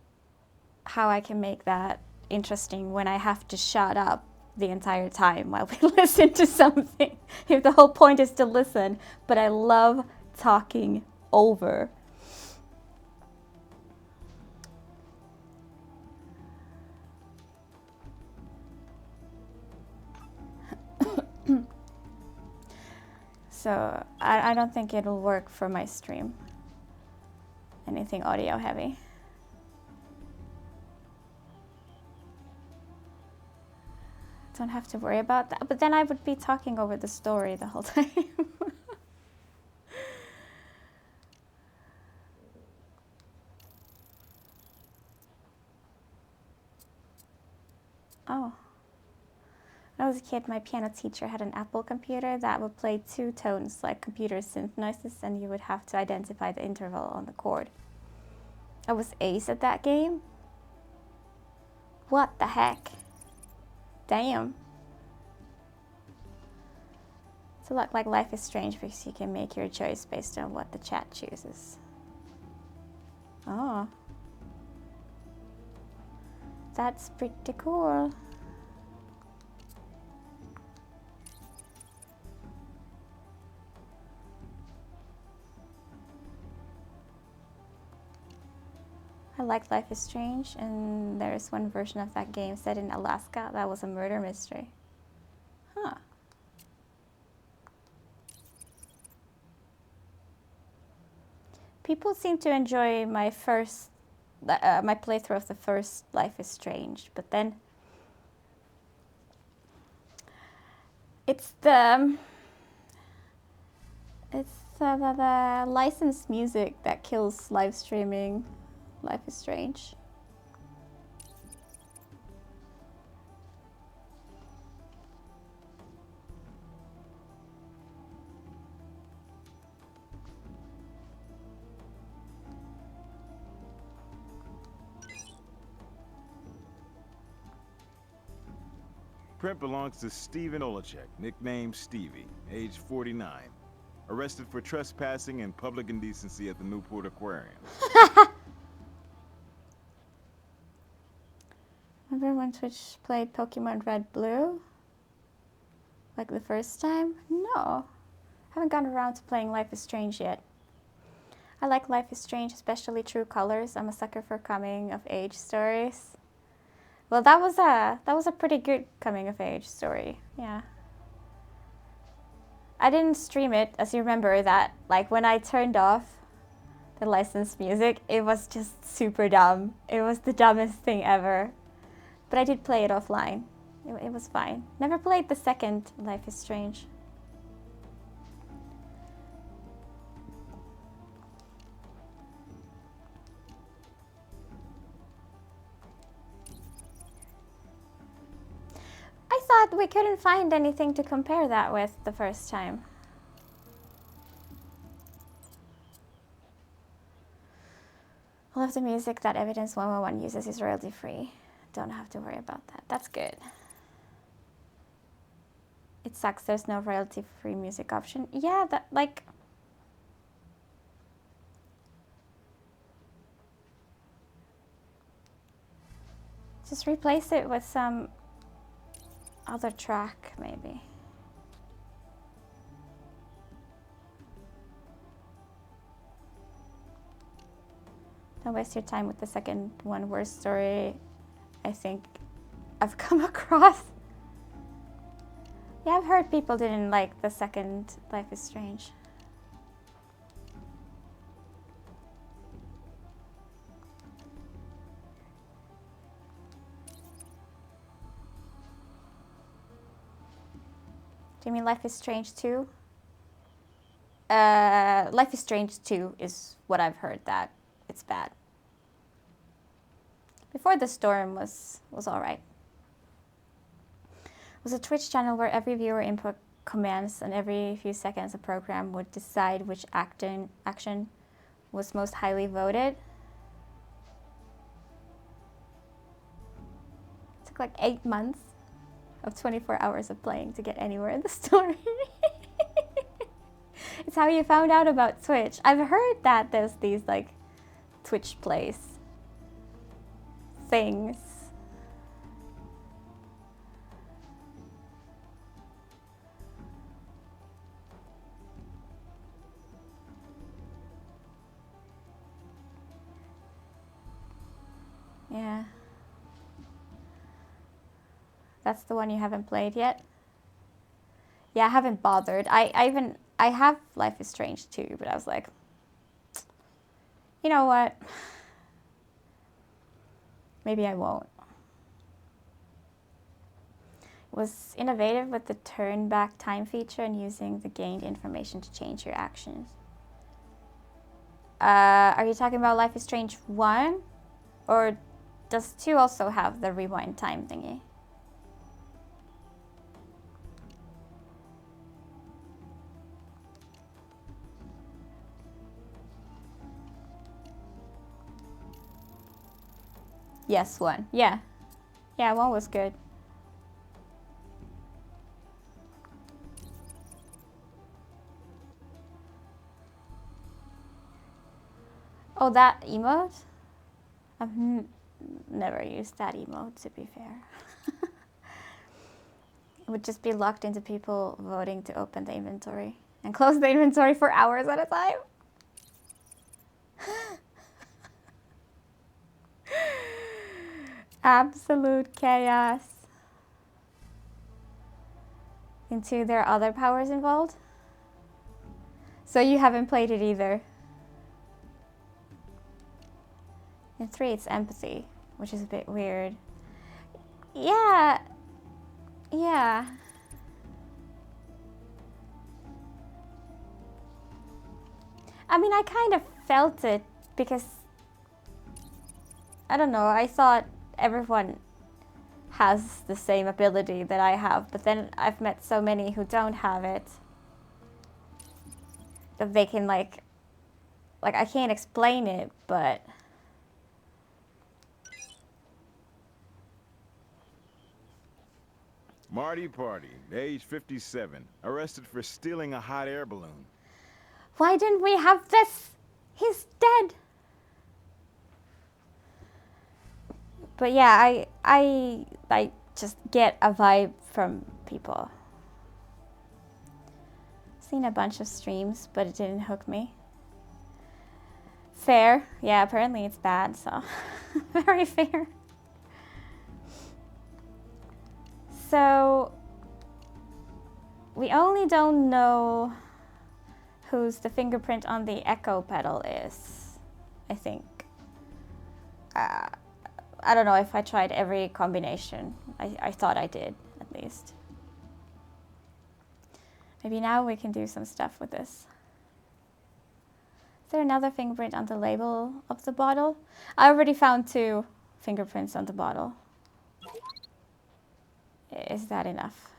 how I can make that interesting when I have to shut up the entire time while we listen to something. If the whole point is to listen, but I love talking over. So I don't think it'll work for my stream. Anything audio heavy. Don't have to worry about that. But then I would be talking over the story the whole time. Oh. When I was a kid, my piano teacher had an Apple computer that would play two tones like computer synth noises, and you would have to identify the interval on the chord. I was ace at that game. What the heck? Damn. It's a lot like Life is Strange because you can make your choice based on what the chat chooses. Oh. That's pretty cool. I like Life is Strange, and there is one version of that game set in Alaska that was a murder mystery. Huh. People seem to enjoy my my playthrough of the first Life is Strange, but then it's the licensed music that kills live streaming Life is Strange. Print belongs to Steven Olacek, nicknamed Stevie, age 49. Arrested for trespassing and public indecency at the Newport Aquarium. Remember when Twitch played Pokemon Red Blue? Like the first time? No. Haven't gotten around to playing Life is Strange yet. I like Life is Strange, especially True Colors. I'm a sucker for coming of age stories. Well, that was a pretty good coming of age story. Yeah. I didn't stream it, as you remember that, like when I turned off the licensed music, it was just super dumb. It was the dumbest thing ever. But I did play it offline. It was fine. Never played the second Life is Strange. I thought we couldn't find anything to compare that with the first time. All of the music that Evidence 111 uses is royalty free. Don't have to worry about that. That's good. It sucks there's no royalty-free music option. Yeah, that, like... Just replace it with some other track, maybe. Don't waste your time with the second one. Worst story I think I've come across. Yeah, I've heard people didn't like the second Life is Strange. Do you mean Life is Strange 2? Life is Strange 2 is what I've heard that it's bad. Before the Storm was alright. It was a Twitch channel where every viewer input commands and every few seconds a program would decide which action was most highly voted. It took like 8 months of 24 hours of playing to get anywhere in the story. It's how you found out about Twitch. I've heard that there's these like Twitch plays things. Yeah. That's the one you haven't played yet? Yeah, I haven't bothered. I have Life is Strange too, but I was like, you know what? Maybe I won't. It was innovative with the turn back time feature and using the gained information to change your actions. Are you talking about Life is Strange 1? Or does 2 also have the rewind time thingy? Yes, 1. Yeah. Yeah, 1 was good. Oh, that emote? I've never used that emote, to be fair. It would just be locked into people voting to open the inventory and close the inventory for hours at a time. Absolute chaos. And 2, there are other powers involved. So you haven't played it either. In 3, it's empathy, which is a bit weird. Yeah. Yeah. I mean, I kind of felt it because, I don't know, I thought everyone has the same ability that I have, but then I've met so many who don't have it. That they can like I can't explain it, but... Marty Party, age 57, arrested for stealing a hot air balloon. Why didn't we have this? He's dead. But yeah, I just get a vibe from people. Seen a bunch of streams, but it didn't hook me. Fair. Yeah, apparently it's bad, so very fair. So we only don't know whose the fingerprint on the echo pedal is, I think. I don't know if I tried every combination. I thought I did, at least. Maybe now we can do some stuff with this. Is there another fingerprint on the label of the bottle? I already found 2 fingerprints on the bottle. Is that enough?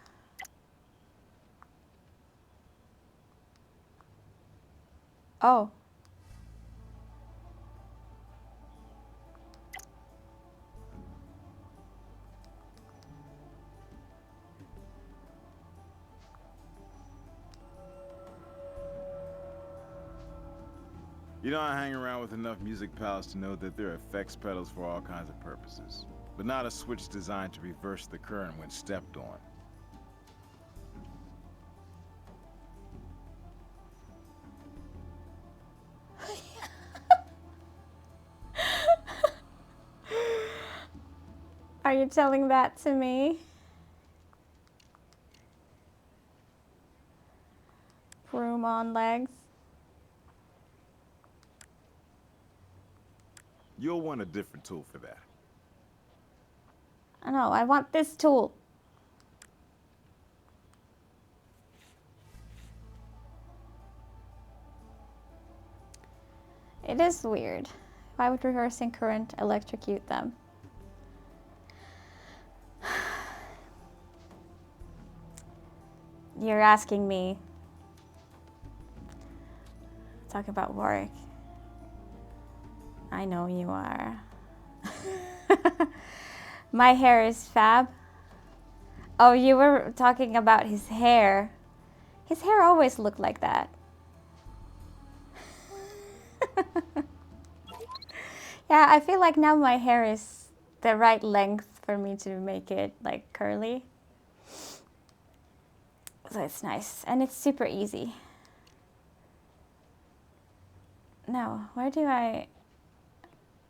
Oh. You know, I hang around with enough music pals to know that there are effects pedals for all kinds of purposes, but not a switch designed to reverse the current when stepped on. Are you telling that to me? Broom on legs. You'll want a different tool for that. No, I want this tool. It is weird. Why would reversing current electrocute them? You're asking me. Talk about work. I know you are. My hair is fab. Oh, you were talking about his hair. His hair always looked like that. Yeah, I feel like now my hair is the right length for me to make it like curly. So it's nice and it's super easy. No, where do I...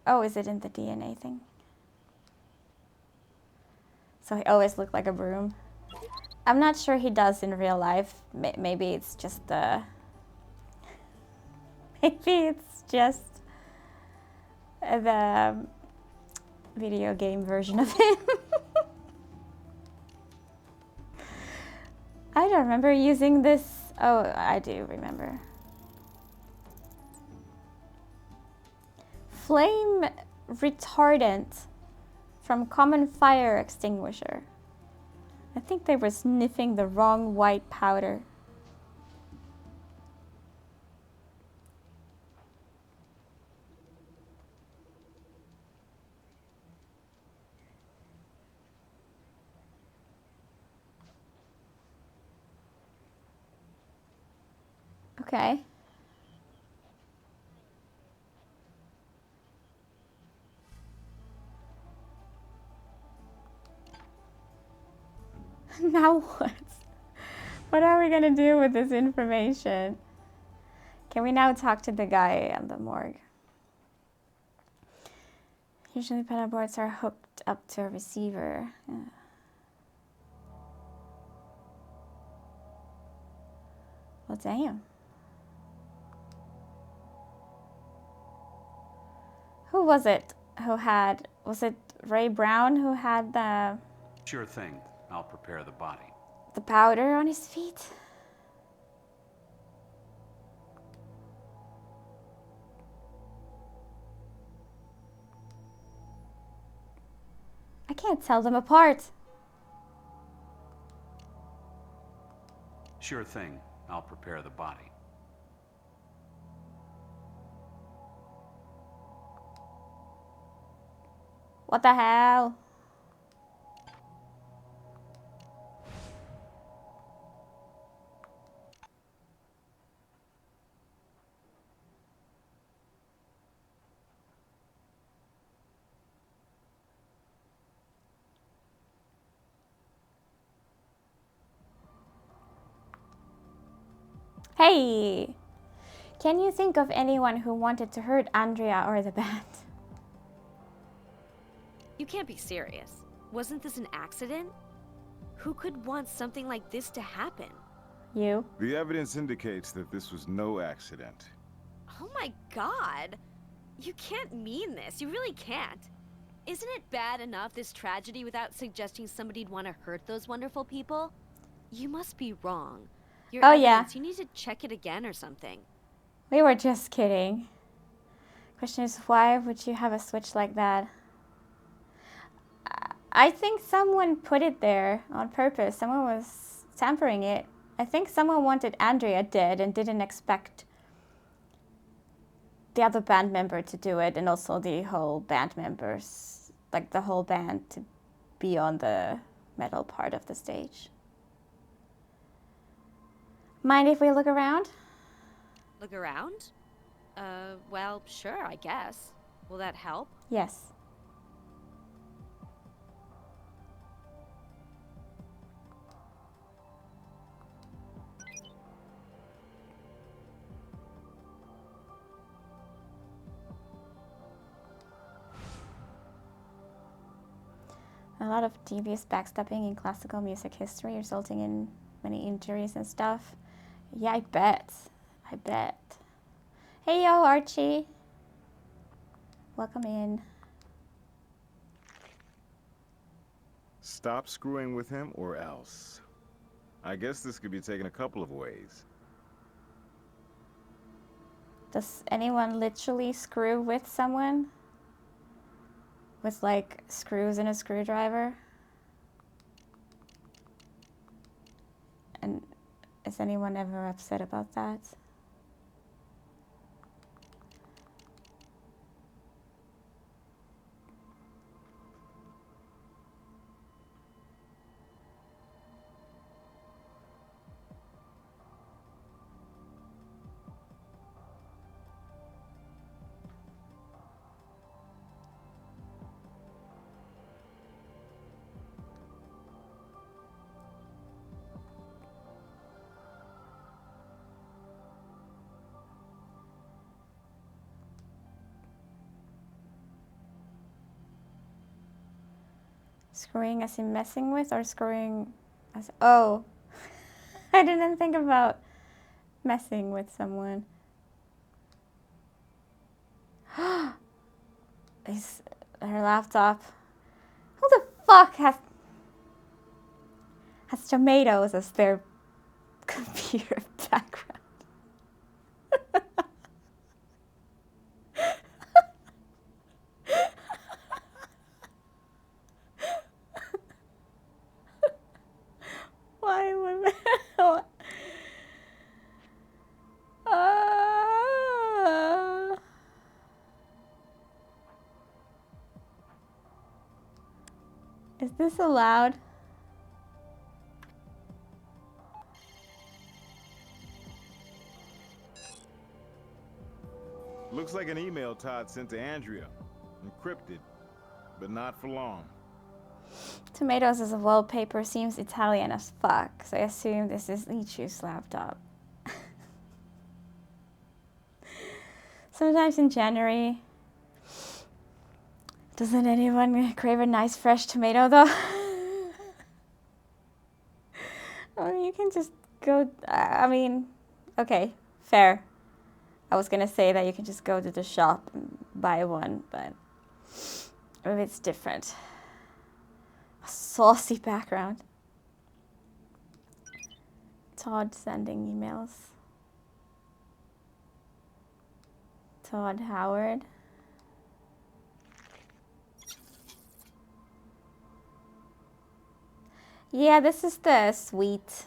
Oh, is it in the DNA thing? So he always looked like a broom. I'm not sure he does in real life. Maybe it's just the... Maybe it's just the video game version of him. I don't remember using this. Oh, I do remember. Flame retardant from common fire extinguisher. I think they were sniffing the wrong white powder. Okay. Now what? What are we gonna do with this information? Can we now talk to the guy at the morgue? Usually pedal boards are hooked up to a receiver. Yeah. Well, damn. Who was it who had... Was it Ray Brown who had the Sure thing. I'll prepare the body. powder on his feet? I can't tell them apart. Sure thing. I'll prepare the body. What the hell? Hey! Can you think of anyone who wanted to hurt Andrea or the band? You can't be serious. Wasn't this an accident? Who could want something like this to happen? You? The evidence indicates that this was no accident. Oh my god! You can't mean this. You really can't. Isn't it bad enough, this tragedy, without suggesting somebody'd want to hurt those wonderful people? You must be wrong. Your Oh, yeah. evidence, you need to check it again or something. We were just kidding. Question is, why would you have a switch like that? I think someone put it there on purpose. Someone was tampering it. I think someone wanted Andrea dead and didn't expect the other band member to do it, and also the whole band members, like the whole band, to be on the metal part of the stage. Mind if we look around? Look around? Well, sure, I guess. Will that help? Yes. A lot of devious backstabbing in classical music history, resulting in many injuries and stuff. Yeah, I bet. I bet. Hey, yo, Archie. Welcome in. Stop screwing with him or else. I guess this could be taken a couple of ways. Does anyone literally screw with someone? With, like, screws and a screwdriver? And is anyone ever upset about that? Screwing as in messing with, or screwing as... Oh, I didn't think about messing with someone. Is her laptop. Who the fuck has tomatoes as their computer background? Why would Is this allowed? Looks like an email Todd sent to Andrea. Encrypted, but not for long. Tomatoes as a wallpaper seems Italian as fuck, so I assume this is Ichu's laptop. Sometimes in January, doesn't anyone crave a nice fresh tomato though? Well, you can just go, I mean, okay, fair. I was gonna say that you can just go to the shop and buy one, but maybe it's different. A saucy background. Todd sending emails. Todd Howard. Yeah, this is the suite.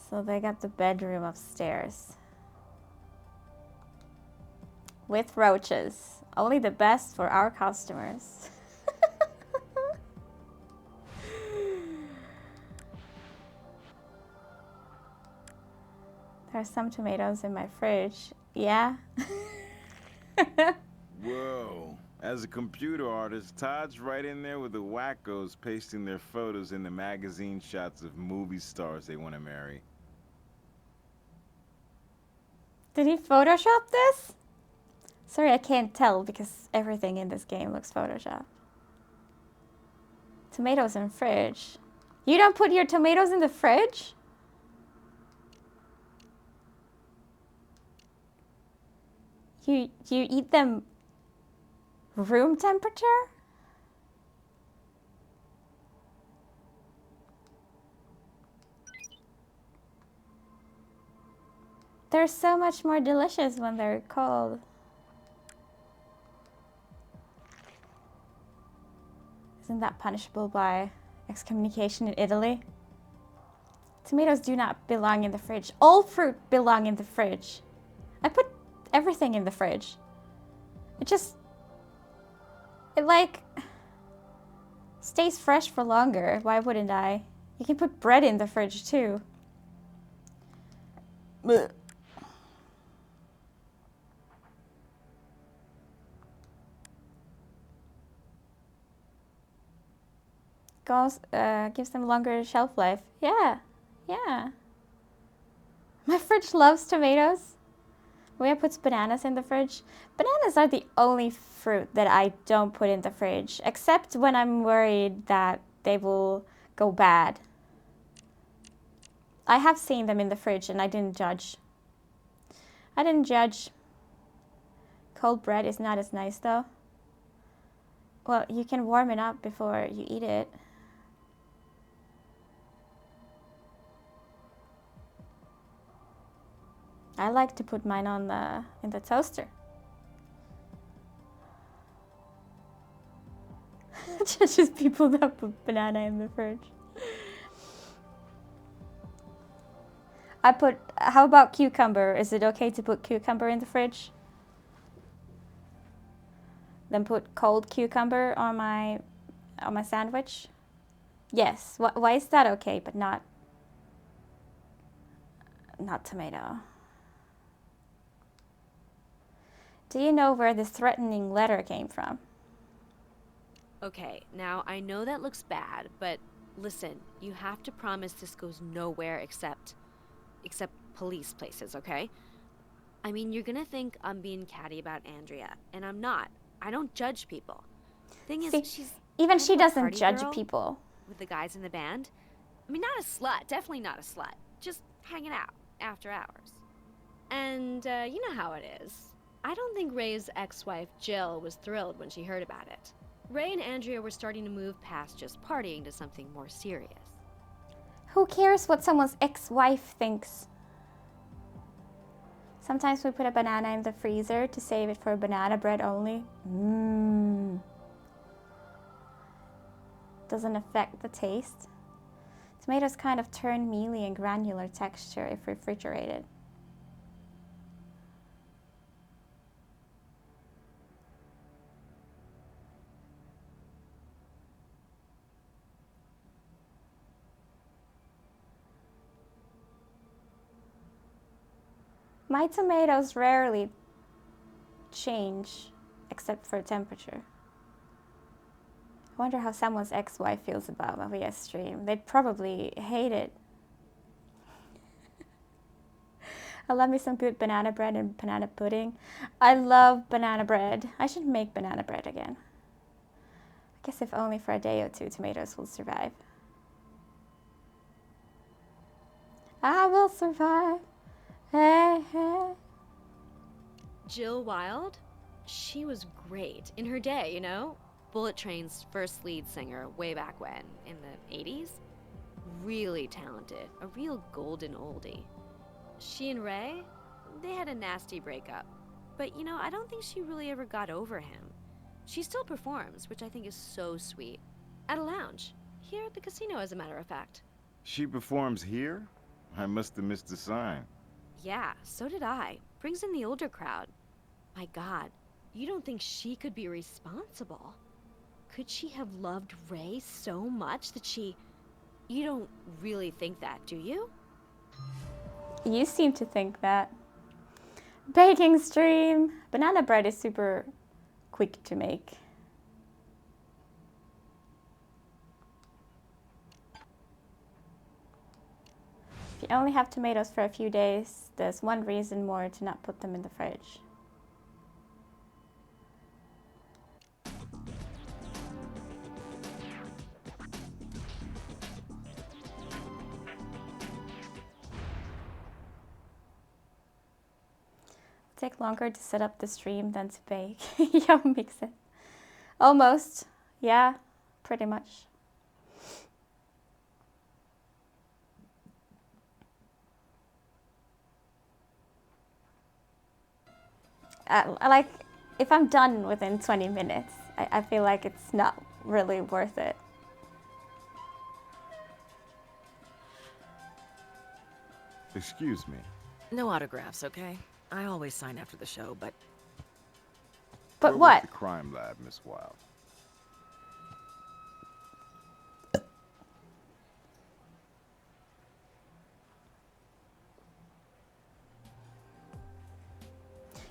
So they got the bedroom upstairs. With roaches. Only the best for our customers. There are some tomatoes in my fridge. Yeah. Whoa. As a computer artist, Todd's right in there with the wackos pasting their photos in the magazine shots of movie stars they want to marry. Did he Photoshop this? Sorry, I can't tell because everything in this game looks Photoshopped. Tomatoes in fridge. You don't put your tomatoes in the fridge? You eat them room temperature? They're so much more delicious when they're cold. Isn't that punishable by excommunication in Italy? Tomatoes do not belong in the fridge. All fruit belong in the fridge. I put everything in the fridge. It like stays fresh for longer. Why wouldn't I? You can put bread in the fridge too. Blech. gives them longer shelf life. Yeah, yeah. My fridge loves tomatoes. Rhea puts bananas in the fridge. Bananas are the only fruit that I don't put in the fridge, except when I'm worried that they will go bad. I have seen them in the fridge and I didn't judge. I didn't judge. Cold bread is not as nice though. Well, you can warm it up before you eat it. I like to put mine on in the toaster. Judges people that put banana in the fridge. How about cucumber? Is it okay to put cucumber in the fridge? Then put cold cucumber on my sandwich? Yes. Why is that okay, but not tomato? Do you know where this threatening letter came from? Okay, now I know that looks bad, but listen, you have to promise this goes nowhere except police places, okay? I mean, you're gonna think I'm being catty about Andrea, and I'm not. I don't judge people. Thing is, she's even kind she of a doesn't party judge girl people. with the guys in the band. I mean, not a slut, definitely not a slut. Just hanging out after hours. And you know how it is. I don't think Ray's ex-wife Jill was thrilled when she heard about it. Ray and Andrea were starting to move past just partying to something more serious. Who cares what someone's ex-wife thinks? Sometimes we put a banana in the freezer to save it for banana bread only. Doesn't affect the taste. Tomatoes kind of turn mealy and granular texture if refrigerated. My tomatoes rarely change except for temperature. I wonder how someone's ex-wife feels about Maria's stream. They'd probably hate it. I love me some good banana bread and banana pudding. I love banana bread. I should make banana bread again. I guess if only for a day or two, tomatoes will survive. I will survive. Hey, hey. Jill Wilde? She was great in her day, you know? Bullet Train's first lead singer way back when, in the 80s. Really talented, a real golden oldie. She and Ray, they had a nasty breakup. But you know, I don't think she really ever got over him. She still performs, which I think is so sweet. At a lounge, here at the casino as a matter of fact. She performs here? I must have missed the sign. Yeah, so did I. Brings in the older crowd. My God, you don't think she could be responsible? Could she have loved Ray so much that she... You don't really think that, do you? You seem to think that. Baking stream. Banana bread is super quick to make. If you only have tomatoes for a few days, there's one reason more to not put them in the fridge. Take longer to set up the stream than to bake. Yeah, makes sense. Almost. Yeah, pretty much. Like, if I'm done within 20 minutes, I feel like it's not really worth it. Excuse me. No autographs, okay? I always sign after the show, but... But Where what? was the crime lab, Miss Wilde?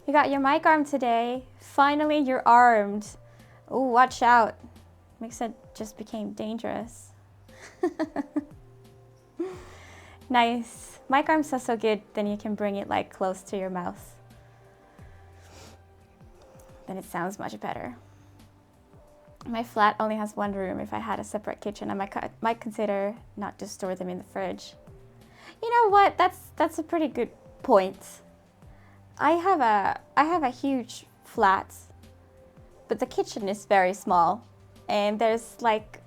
You got your mic arm today. Finally, you're armed. Oh, watch out. Makes it just became dangerous. Nice. Mic arms are so good, then you can bring it like close to your mouth. Then it sounds much better. My flat only has one room. If I had a separate kitchen, I might consider not to store them in the fridge. You know what? That's a pretty good point. I have a huge flat, but the kitchen is very small, and there's like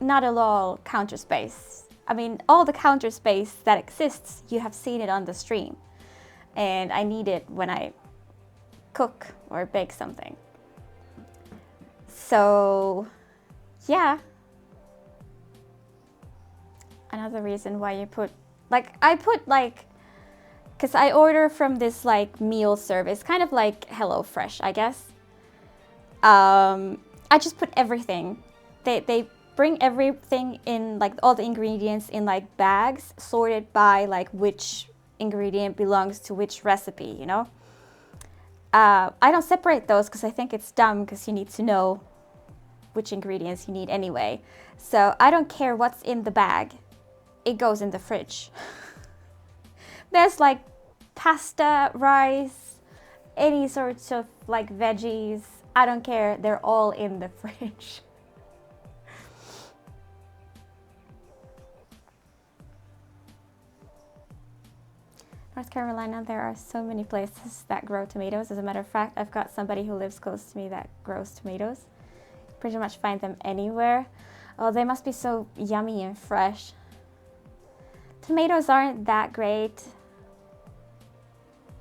not a lot of counter space. I mean, all the counter space that exists, you have seen it on the stream, and I need it when I cook or bake something. So, yeah. Another reason why you put, like, I put like, because I order from this like meal service, kind of like HelloFresh, I guess. I just put everything. They bring everything in, like all the ingredients in like bags, sorted by like which ingredient belongs to which recipe, you know? I don't separate those because I think it's dumb, because you need to know which ingredients you need anyway. So I don't care what's in the bag. It goes in the fridge. There's like pasta, rice, any sorts of like veggies. I don't care. They're all in the fridge. North Carolina, there are so many places that grow tomatoes. As a matter of fact, I've got somebody who lives close to me that grows tomatoes. Pretty much find them anywhere. Oh, they must be so yummy and fresh. Tomatoes aren't that great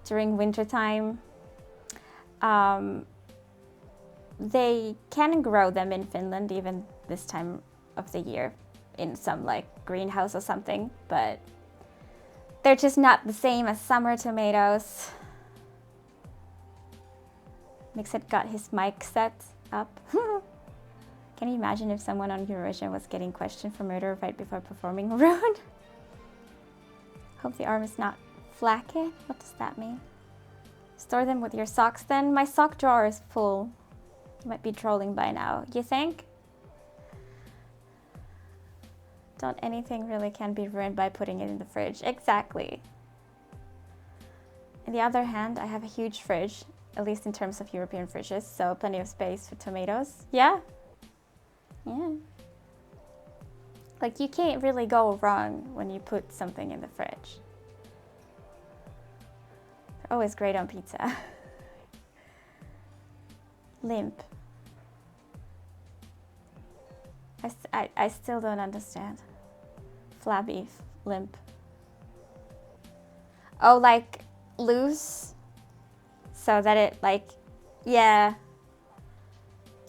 during wintertime. They can grow them in Finland even this time of the year in some like greenhouse or something, but they're just not the same as summer tomatoes. Mixit got his mic set up. Can you imagine if someone on Eurovision was getting questioned for murder right before performing Rude? Hope the arm is not flaky. What does that mean? Store them with your socks then. My sock drawer is full. You might be trolling by now. You think? Don't anything really can be ruined by putting it in the fridge. Exactly. On the other hand, I have a huge fridge, at least in terms of European fridges, so plenty of space for tomatoes. Yeah. Yeah. Like, you can't really go wrong when you put something in the fridge. They're always great on pizza. Limp. I still don't understand. Flabby, limp. Oh, like loose? So that it like, yeah.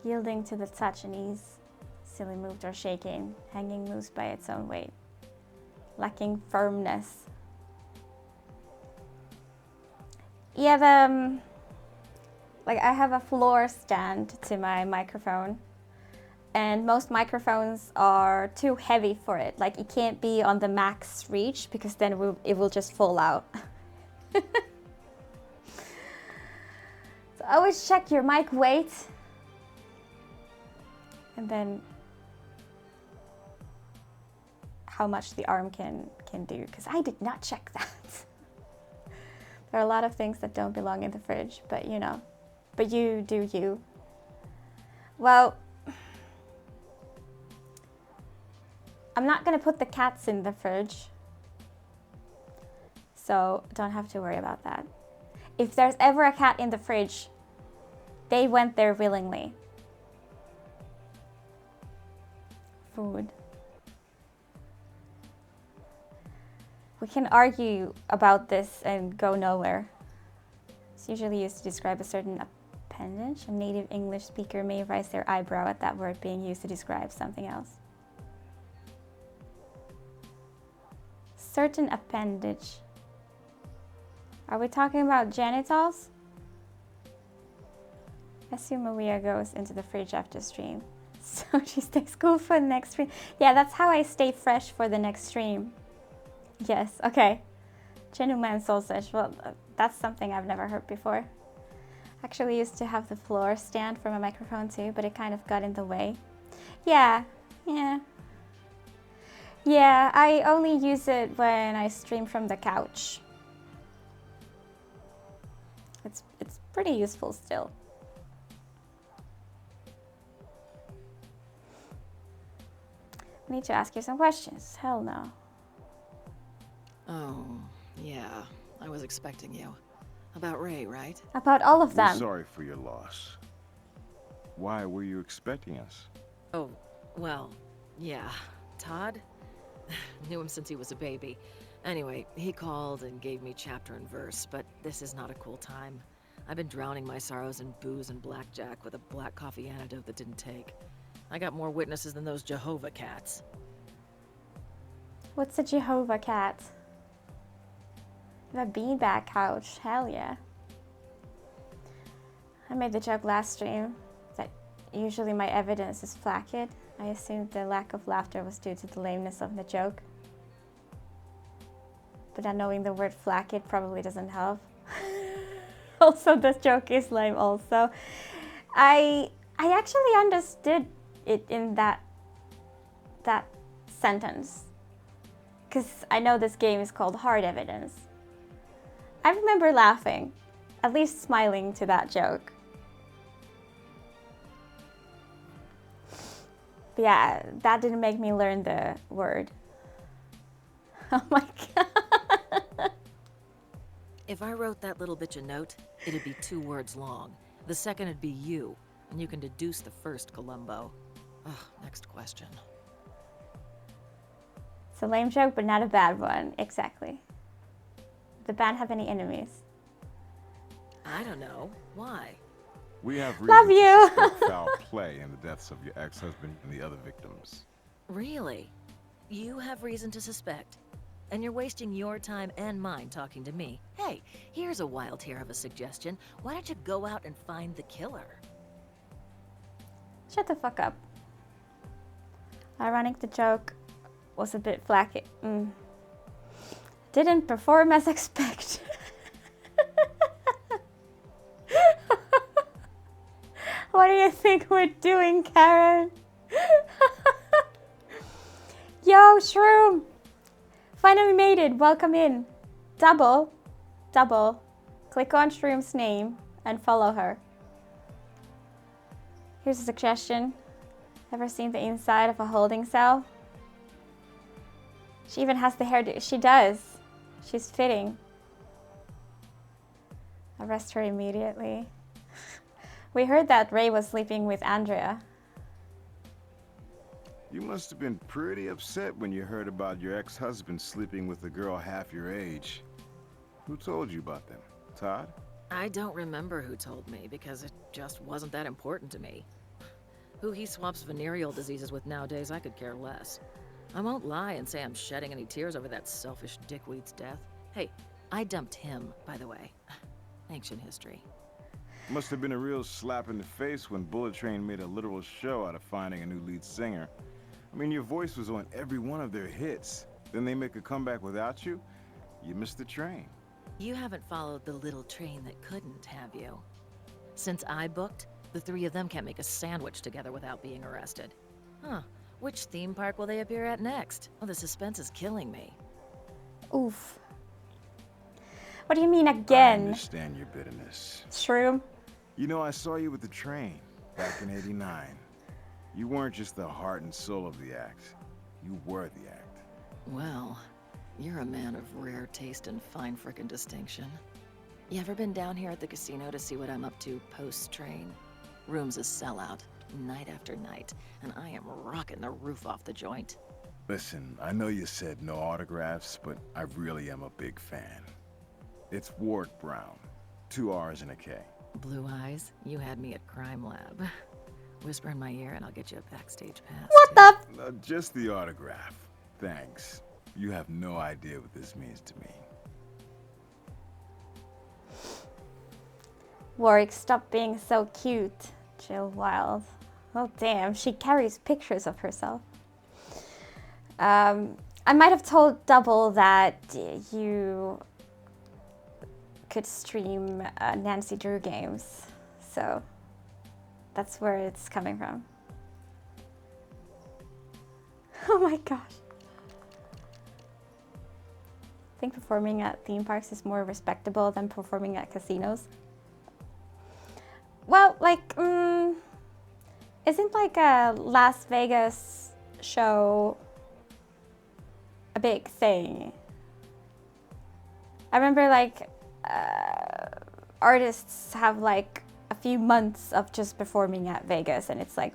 Yielding to the touch and ease. Silly moved or shaking. Hanging loose by its own weight. Lacking firmness. Yeah, like I have a floor stand to my microphone. And most microphones are too heavy for it. Like, it can't be on the max reach because then it will just fall out. So always check your mic weight. And then how much the arm can do. Because I did not check that. There are a lot of things that don't belong in the fridge, but you know. But you do you. Well, I'm not gonna put the cats in the fridge, so don't have to worry about that. If there's ever a cat in the fridge, they went there willingly. Food. We can argue about this and go nowhere. It's usually used to describe a certain appendage. A native English speaker may raise their eyebrow at that word being used to describe something else. Certain appendage. Are we talking about genitals? I assume Maria goes into the fridge after stream. So she stays cool for the next stream. Yeah, that's how I stay fresh for the next stream. Yes, okay. Genuine sausage. Well, that's something I've never heard before. Actually used to have the floor stand for my microphone too, but it kind of got in the way. Yeah, yeah. Yeah, I only use it when I stream from the couch. It's pretty useful still. I need to ask you some questions. Hell no. Oh, yeah. I was expecting you. About Ray, right? About all of We're them. sorry for your loss. Why were you expecting us? Oh, well, yeah. Todd? Knew him since he was a baby. Anyway, he called and gave me chapter and verse, but this is not a cool time. I've been drowning my sorrows in booze and blackjack with a black coffee antidote that didn't take. I got more witnesses than those Jehovah cats. What's a Jehovah cat? The beanbag couch. Hell yeah. I made the joke last stream that usually my evidence is flaccid. I assumed the lack of laughter was due to the lameness of the joke. But then knowing the word flaccid probably doesn't help. Also, the joke is lame also. I actually understood it in that sentence. Because I know this game is called Hard Evidence. I remember laughing, at least smiling to that joke. But yeah, that didn't make me learn the word. Oh my god. If I wrote that little bitch a note, it'd be 2 words long. The second would be you, and you can deduce the first, Columbo. Ugh, next question. It's a lame joke, but not a bad one. Exactly. Did the band have any enemies? I don't know. Why? We have Love reason to you. suspect foul play in the deaths of your ex-husband and the other victims. Really? You have reason to suspect? And you're wasting your time and mine talking to me. Hey, here's a wild hair of a suggestion. Why don't you go out and find the killer? Shut the fuck up. Ironic, the joke was a bit flaky. Didn't perform as expected. What do you think we're doing, Karen? Yo, Shroom! Finally made it. Welcome in. Double. Click on Shroom's name and follow her. Here's a suggestion. Ever seen the inside of a holding cell? She even has the hairdo. She does. She's fitting. Arrest her immediately. We heard that Ray was sleeping with Andrea. You must have been pretty upset when you heard about your ex-husband sleeping with a girl half your age. Who told you about them? Todd? I don't remember who told me, because it just wasn't that important to me. Who he swaps venereal diseases with nowadays, I could care less. I won't lie and say I'm shedding any tears over that selfish dickweed's death. Hey, I dumped him, by the way. Ancient history. Must have been a real slap in the face when Bullet Train made a literal show out of finding a new lead singer. I mean, your voice was on every one of their hits. Then they make a comeback without you? You missed the train. You haven't followed the little train that couldn't, have you? Since I booked, the 3 of them can't make a sandwich together without being arrested. Huh. Which theme park will they appear at next? Oh, the suspense is killing me. Oof. What do you mean I again? understand your bitterness. Shroom? You know, I saw you with the train back in '89. You weren't just the heart and soul of the act. You were the act. Well, you're a man of rare taste and fine frickin' distinction. You ever been down here at the casino to see what I'm up to post-train? Room's a sellout, night after night, and I am rocking the roof off the joint. Listen, I know you said no autographs, but I really am a big fan. It's Ward Brown. 2 R's and a K. Blue eyes, you had me at Crime Lab. Whisper in my ear and I'll get you a backstage pass. What the? Just the autograph. Thanks. You have no idea what this means to me. Warwick, stop being so cute. Jill Wild. Oh damn, she carries pictures of herself. I might have told Double that you could stream Nancy Drew games, so that's where it's coming from. Oh my gosh. I think performing at theme parks is more respectable than performing at casinos. Well, like, isn't like a Las Vegas show a big thing? I remember like artists have like a few months of just performing at Vegas and it's like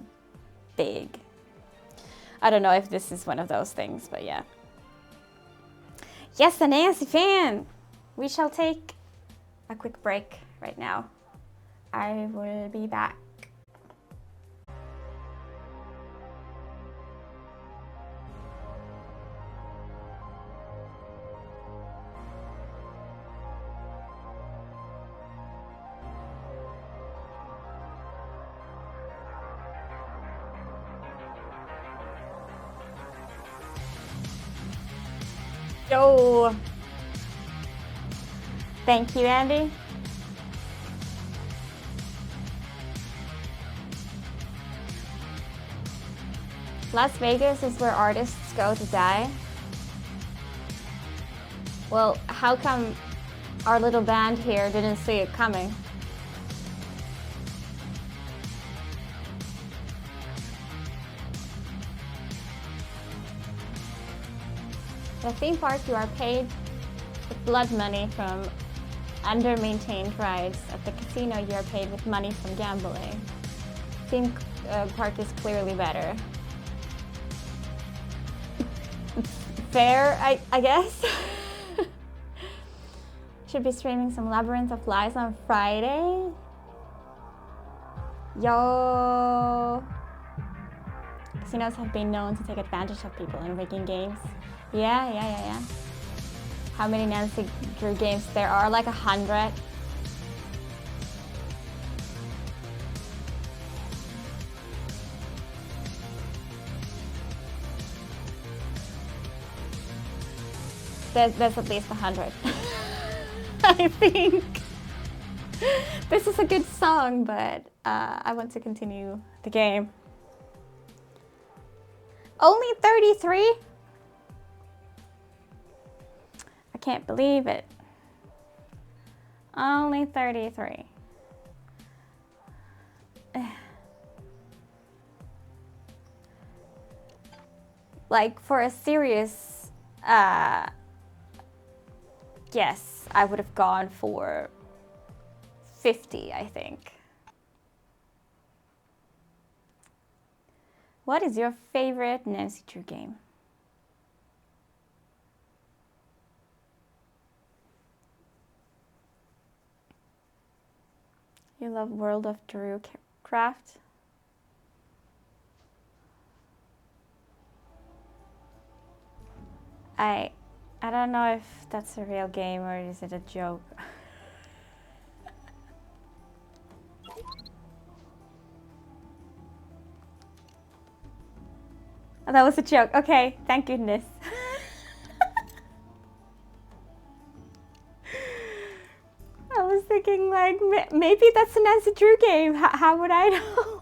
big. I don't know if this is one of those things, but yeah. Yes, a Nancy fan! We shall take a quick break right now. I will be back. Yo! Thank you, Andy. Las Vegas is where artists go to die. Well, how come our little band here didn't see it coming? At a theme park, you are paid with blood money from under-maintained rides. At the casino, you are paid with money from gambling. Theme park is clearly better. Fair, I guess. Should be streaming some Labyrinth of Lies on Friday. Yo. Casinos have been known to take advantage of people in rigging games. Yeah. How many Nancy Drew games there are? Like 100. There's at least 100. I think. This is a good song, but I want to continue the game. Only 33? I can't believe it. Only 33. Like for a serious guess, I would have gone for 50, I think. What is your favorite Nancy Drew game? You love World of Drew Craft? I don't know if that's a real game or is it a joke. Oh, that was a joke. Okay, thank goodness. I was thinking like maybe that's a Nancy Drew game. How would I know?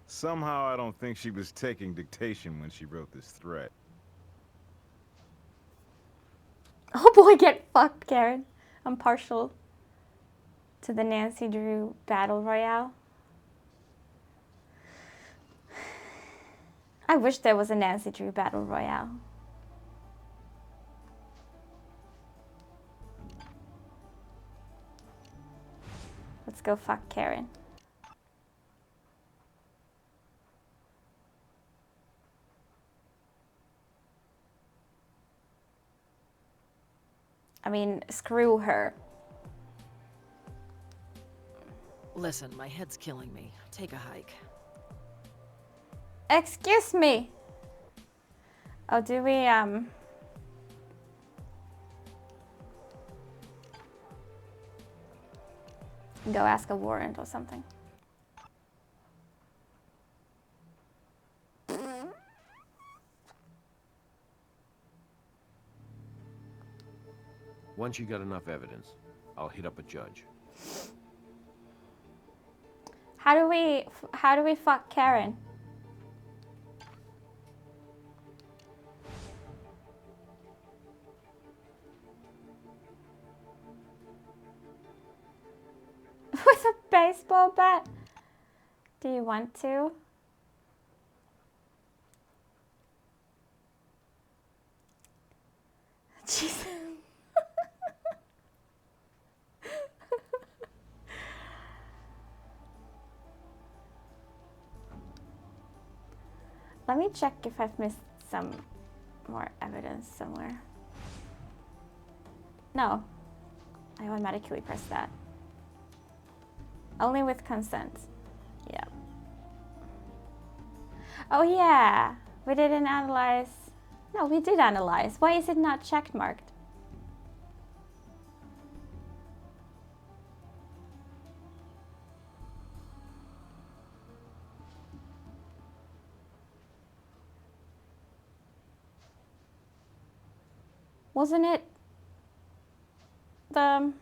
Somehow I don't think she was taking dictation when she wrote this threat. Oh boy, get fucked, Karen. I'm partial to the Nancy Drew Battle Royale. I wish there was a Nancy Drew Battle Royale. Let's go fuck Karen. I mean, screw her. Listen, my head's killing me. Take a hike. Excuse me. Oh, do we, go ask a warrant or something? Once you got enough evidence, I'll hit up a judge. How do we fuck Karen? With a baseball bat? Do you want to? Jesus. Let me check if I've missed some more evidence somewhere. No, I automatically pressed that. Only with consent. Yeah. Oh yeah, we didn't analyze. No, we did analyze. Why is it not check marked? Wasn't it the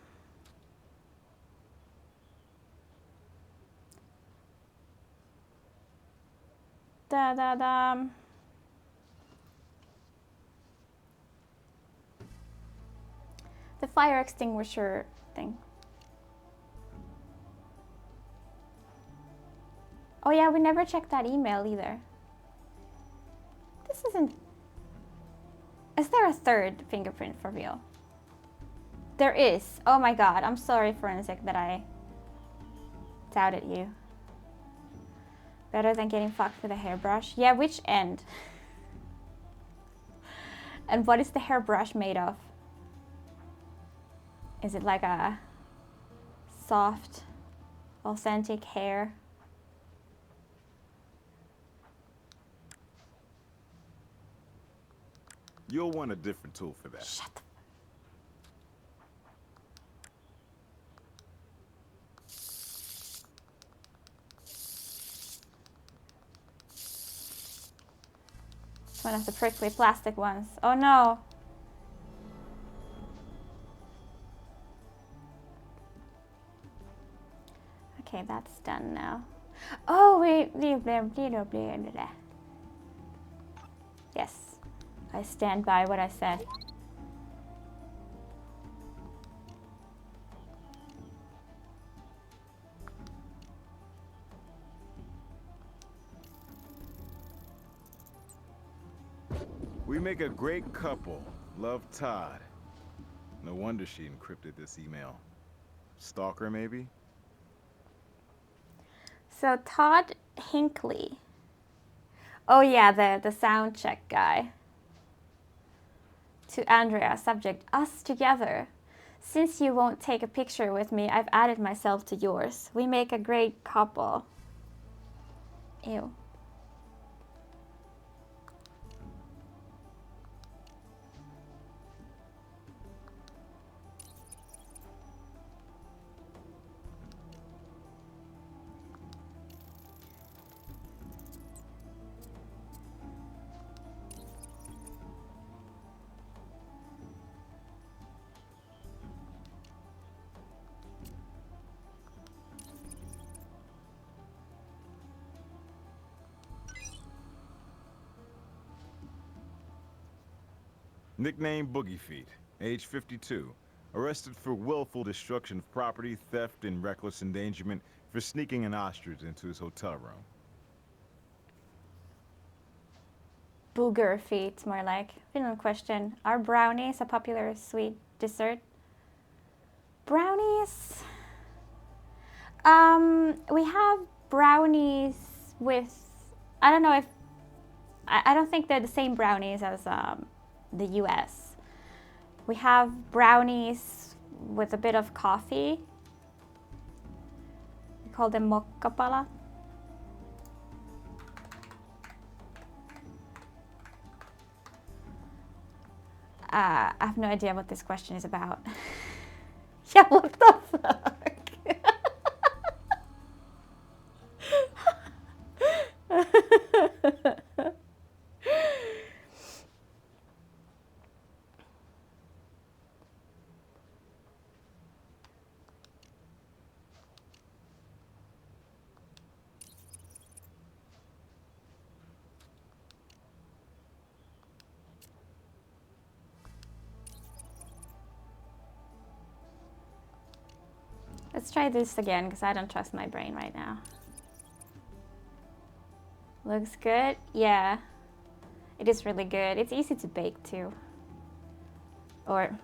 the fire extinguisher thing? Oh yeah, we never checked that email either. This isn't... Is there a third fingerprint for real? There is. Oh my god, I'm sorry, Forensic, that I doubted you. Better than getting fucked with a hairbrush? Yeah, which end? And what is the hairbrush made of? Is it like a soft, authentic hair? You'll want a different tool for that. Shut the... It's one of the prickly plastic ones. Oh no! Okay, that's done now. Oh, yes, I stand by what I said. We make a great couple. Love, Todd. No wonder she encrypted this email. Stalker, maybe? So Todd Hinckley. Oh yeah, the sound check guy. To Andrea, subject, us together. Since you won't take a picture with me, I've added myself to yours. We make a great couple. Ew. Nickname Boogie Feet. Age 52. Arrested for willful destruction of property, theft, and reckless endangerment for sneaking an ostrich into his hotel room. Booger feet, more like. Final question. Are brownies a popular sweet dessert? Brownies? We have brownies with... I don't know if... I don't think they're the same brownies as the US. We have brownies with a bit of coffee. We call them mokkapala. I have no idea what this question is about. Yeah, what the fuck? Let's try this again because I don't trust my brain right now. Looks good? Yeah. It is really good. It's easy to bake too. Or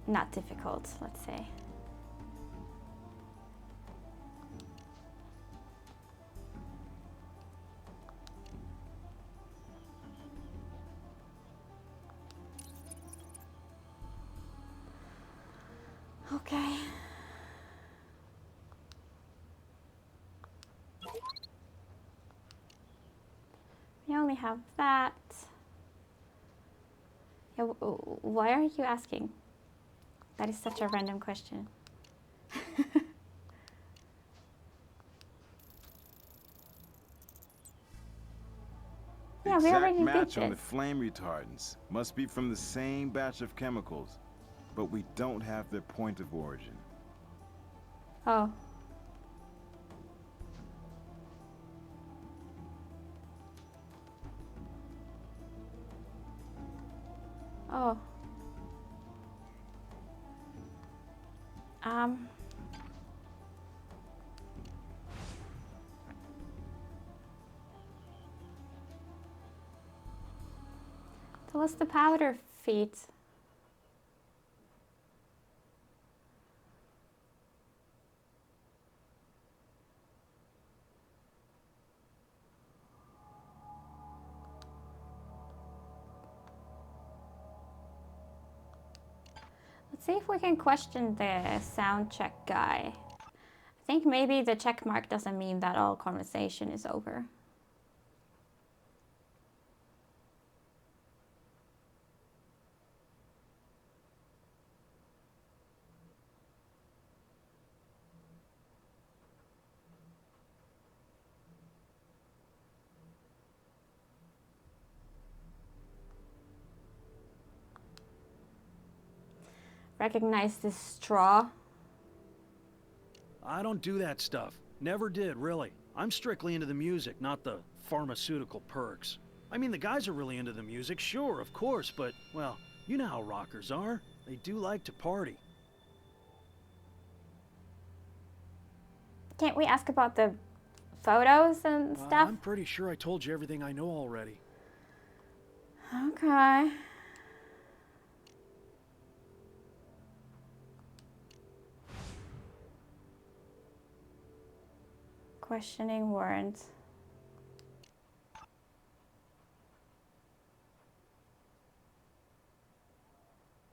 not difficult, let's say. Okay. We only have that. Yeah, why are you asking? That is such a random question. Yeah, we Exact already did match on the this. flame retardants. Must be from the same batch of chemicals, but we don't have their point of origin. Oh. Oh. Um. So what's the powder feet? Let's see if we can question the sound check guy. I think maybe the check mark doesn't mean that all conversation is over. Recognize this straw. I don't do that stuff. Never did, really. I'm strictly into the music, not the pharmaceutical perks. I mean, the guys are really into the music, sure, of course, but, well, you know how rockers are. They do like to party. Can't we ask about the photos and stuff? I'm pretty sure I told you everything I know already. Okay. Questioning warrant.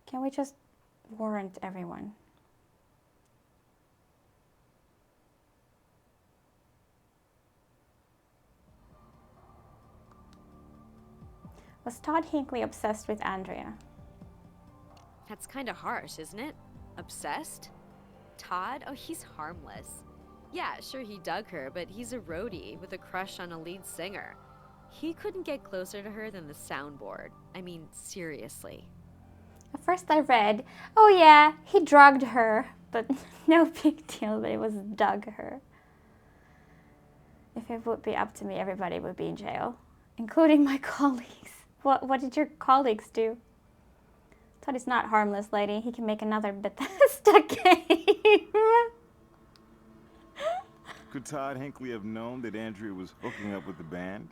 Can we just warrant everyone? Was Todd Hinckley obsessed with Andrea? That's kind of harsh, isn't it? Obsessed? Todd? Oh, he's harmless. Yeah, sure, he dug her, but he's a roadie with a crush on a lead singer. He couldn't get closer to her than the soundboard. I mean, seriously. At first I read, oh yeah, he drugged her, but no big deal, but it was dug her. If it would be up to me, everybody would be in jail, including my colleagues. What did your colleagues do? Todd is not harmless, lady. He can make another Bethesda game. Could Todd Hinckley have known that Andrea was hooking up with the band?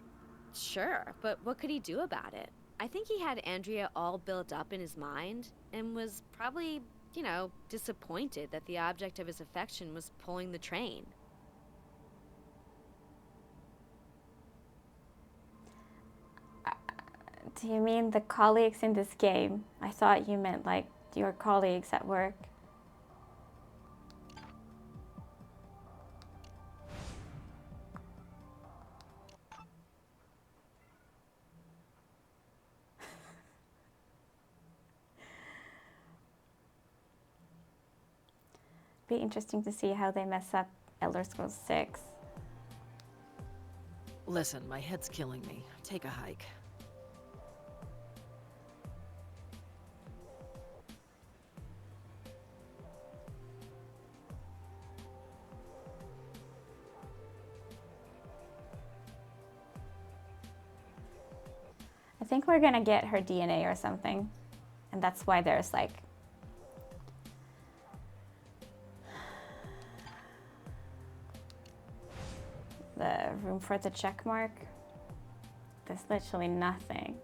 Sure, but what could he do about it? I think he had Andrea all built up in his mind and was probably, you know, disappointed that the object of his affection was pulling the train. Do you mean the colleagues in this game? I thought you meant like your colleagues at work. Be interesting to see how they mess up Elder Scrolls 6. Listen, my head's killing me. Take a hike. I think we're gonna get her DNA or something. And that's why there's like room for the check mark? There's literally nothing.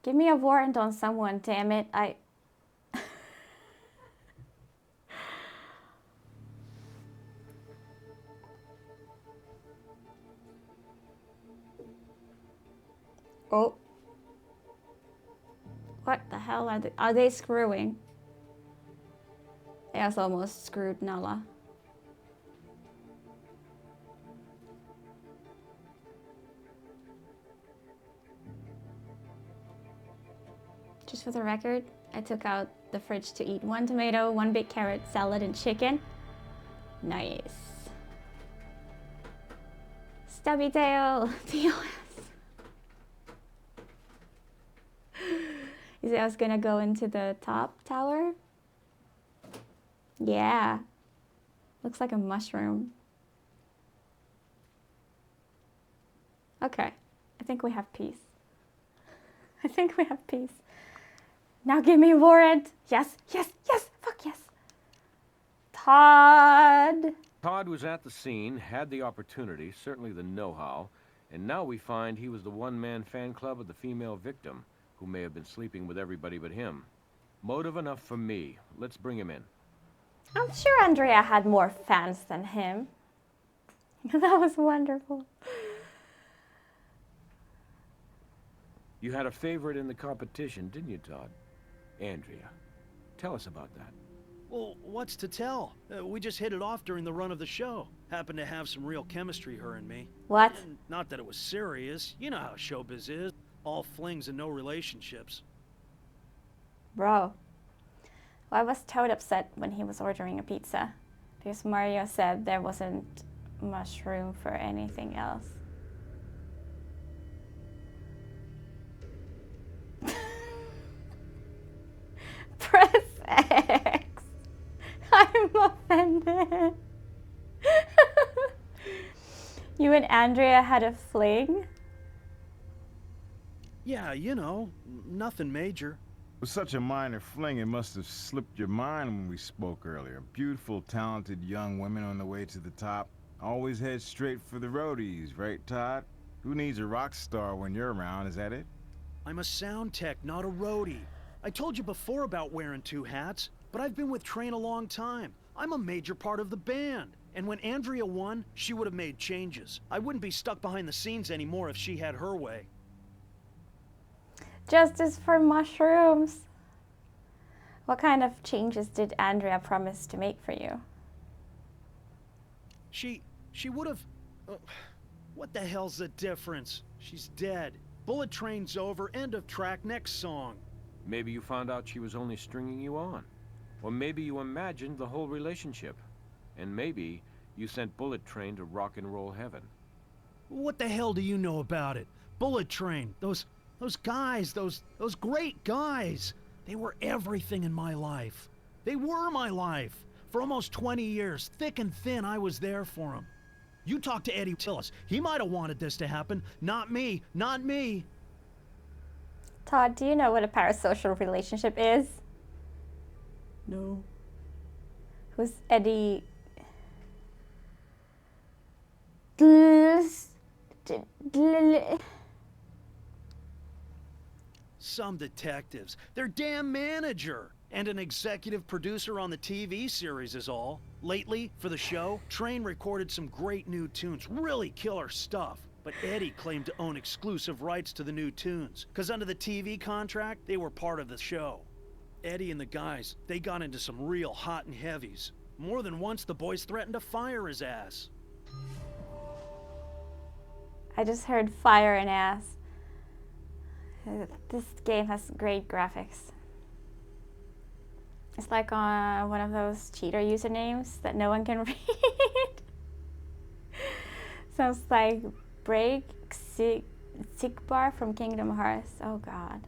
Give me a warrant on someone, damn it. Oh. What the hell are they screwing? They also almost screwed Nala. Just for the record, I took out the fridge to eat 1 tomato, 1 big carrot, salad, and chicken. Nice. Stubby tail. TOS. You say I was gonna go into the top tower? Yeah. Looks like a mushroom. Okay. I think we have peace. I think we have peace. Now give me a warrant. Yes, yes, yes. Fuck yes. Todd. Todd was at the scene, had the opportunity, certainly the know-how, and now we find he was the one-man fan club of the female victim, who may have been sleeping with everybody but him. Motive enough for me. Let's bring him in. I'm sure Andrea had more fans than him. That was wonderful. You had a favorite in the competition, didn't you, Todd? Andrea. Tell us about that. Well, what's to tell? We just hit it off during the run of the show. Happened to have some real chemistry, her and me. What? And not that it was serious. You know how showbiz is. All flings and no relationships. Bro. Well, I was Toad upset when he was ordering a pizza. Because Mario said there wasn't much room for anything else. Press X. I'm offended. You and Andrea had a fling? Yeah, you know, nothing major. With such a minor fling, it must have slipped your mind when we spoke earlier. Beautiful, talented young women on the way to the top. Always head straight for the roadies, right, Todd? Who needs a rock star when you're around, is that it? I'm a sound tech, not a roadie. I told you before about wearing 2 hats, but I've been with Train a long time. I'm a major part of the band. And when Andrea won, she would have made changes. I wouldn't be stuck behind the scenes anymore if she had her way. Justice for mushrooms. What kind of changes did Andrea promise to make for you? She would have... what the hell's the difference? She's dead. Bullet Train's over, end of track, next song. Maybe you found out she was only stringing you on. Or maybe you imagined the whole relationship. And maybe you sent Bullet Train to rock and roll heaven. What the hell do you know about it? Bullet Train, those guys, those great guys. They were everything in my life. They were my life. For almost 20 years, thick and thin, I was there for them. You talk to Eddie Tillis. He might have wanted this to happen. Not me. Not me. Todd, do you know what a parasocial relationship is? No. Who's Eddie? Some detectives. Their damn manager. And an executive producer on the TV series is all. Lately, for the show, Train recorded some great new tunes. Really killer stuff. But Eddie claimed to own exclusive rights to the new tunes. Because under the TV contract, they were part of the show. Eddie and the guys, they got into some real hot and heavies. More than once, the boys threatened to fire his ass. I just heard fire and ass. This game has great graphics. It's like on one of those cheater usernames that no one can read. Sounds like Break Sigbar from Kingdom Hearts. Oh god.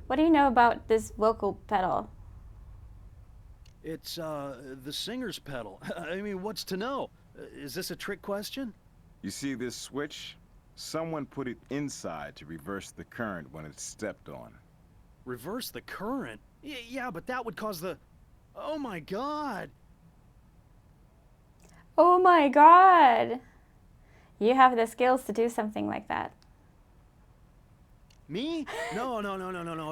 What do you know about this vocal pedal? It's, the singer's pedal. I mean, what's to know? Is this a trick question? You see this switch? Someone put it inside to reverse the current when it's stepped on. Reverse the current? Yeah, but that would cause the... Oh my god! Oh my god! You have the skills to do something like that. Me? No.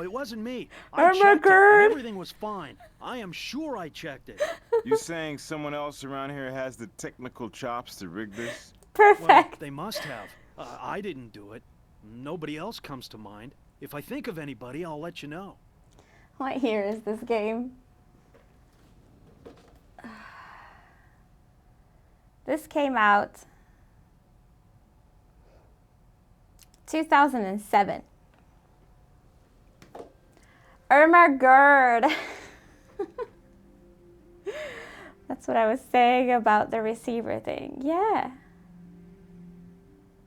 It wasn't me. I Oh my checked it, God. and everything was fine. I am sure I checked it. You saying someone else around here has the technical chops to rig this? Well, Perfect. they must have. I didn't do it. Nobody else comes to mind. If I think of anybody, I'll let you know. What year is this game? This came out 2007. Irma Gerd. That's what I was saying about the receiver thing. Yeah.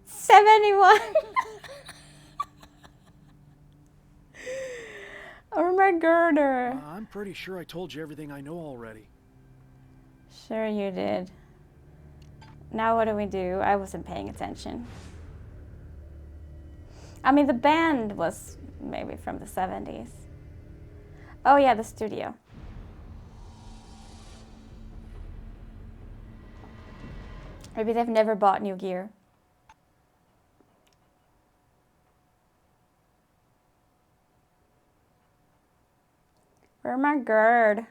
71. Irma Gerder. I'm pretty sure I told you everything I know already. Sure you did. Now what do we do? I wasn't paying attention. I mean, the band was maybe from the 70s. Oh yeah, the studio. Maybe they've never bought new gear. Irma Gerd.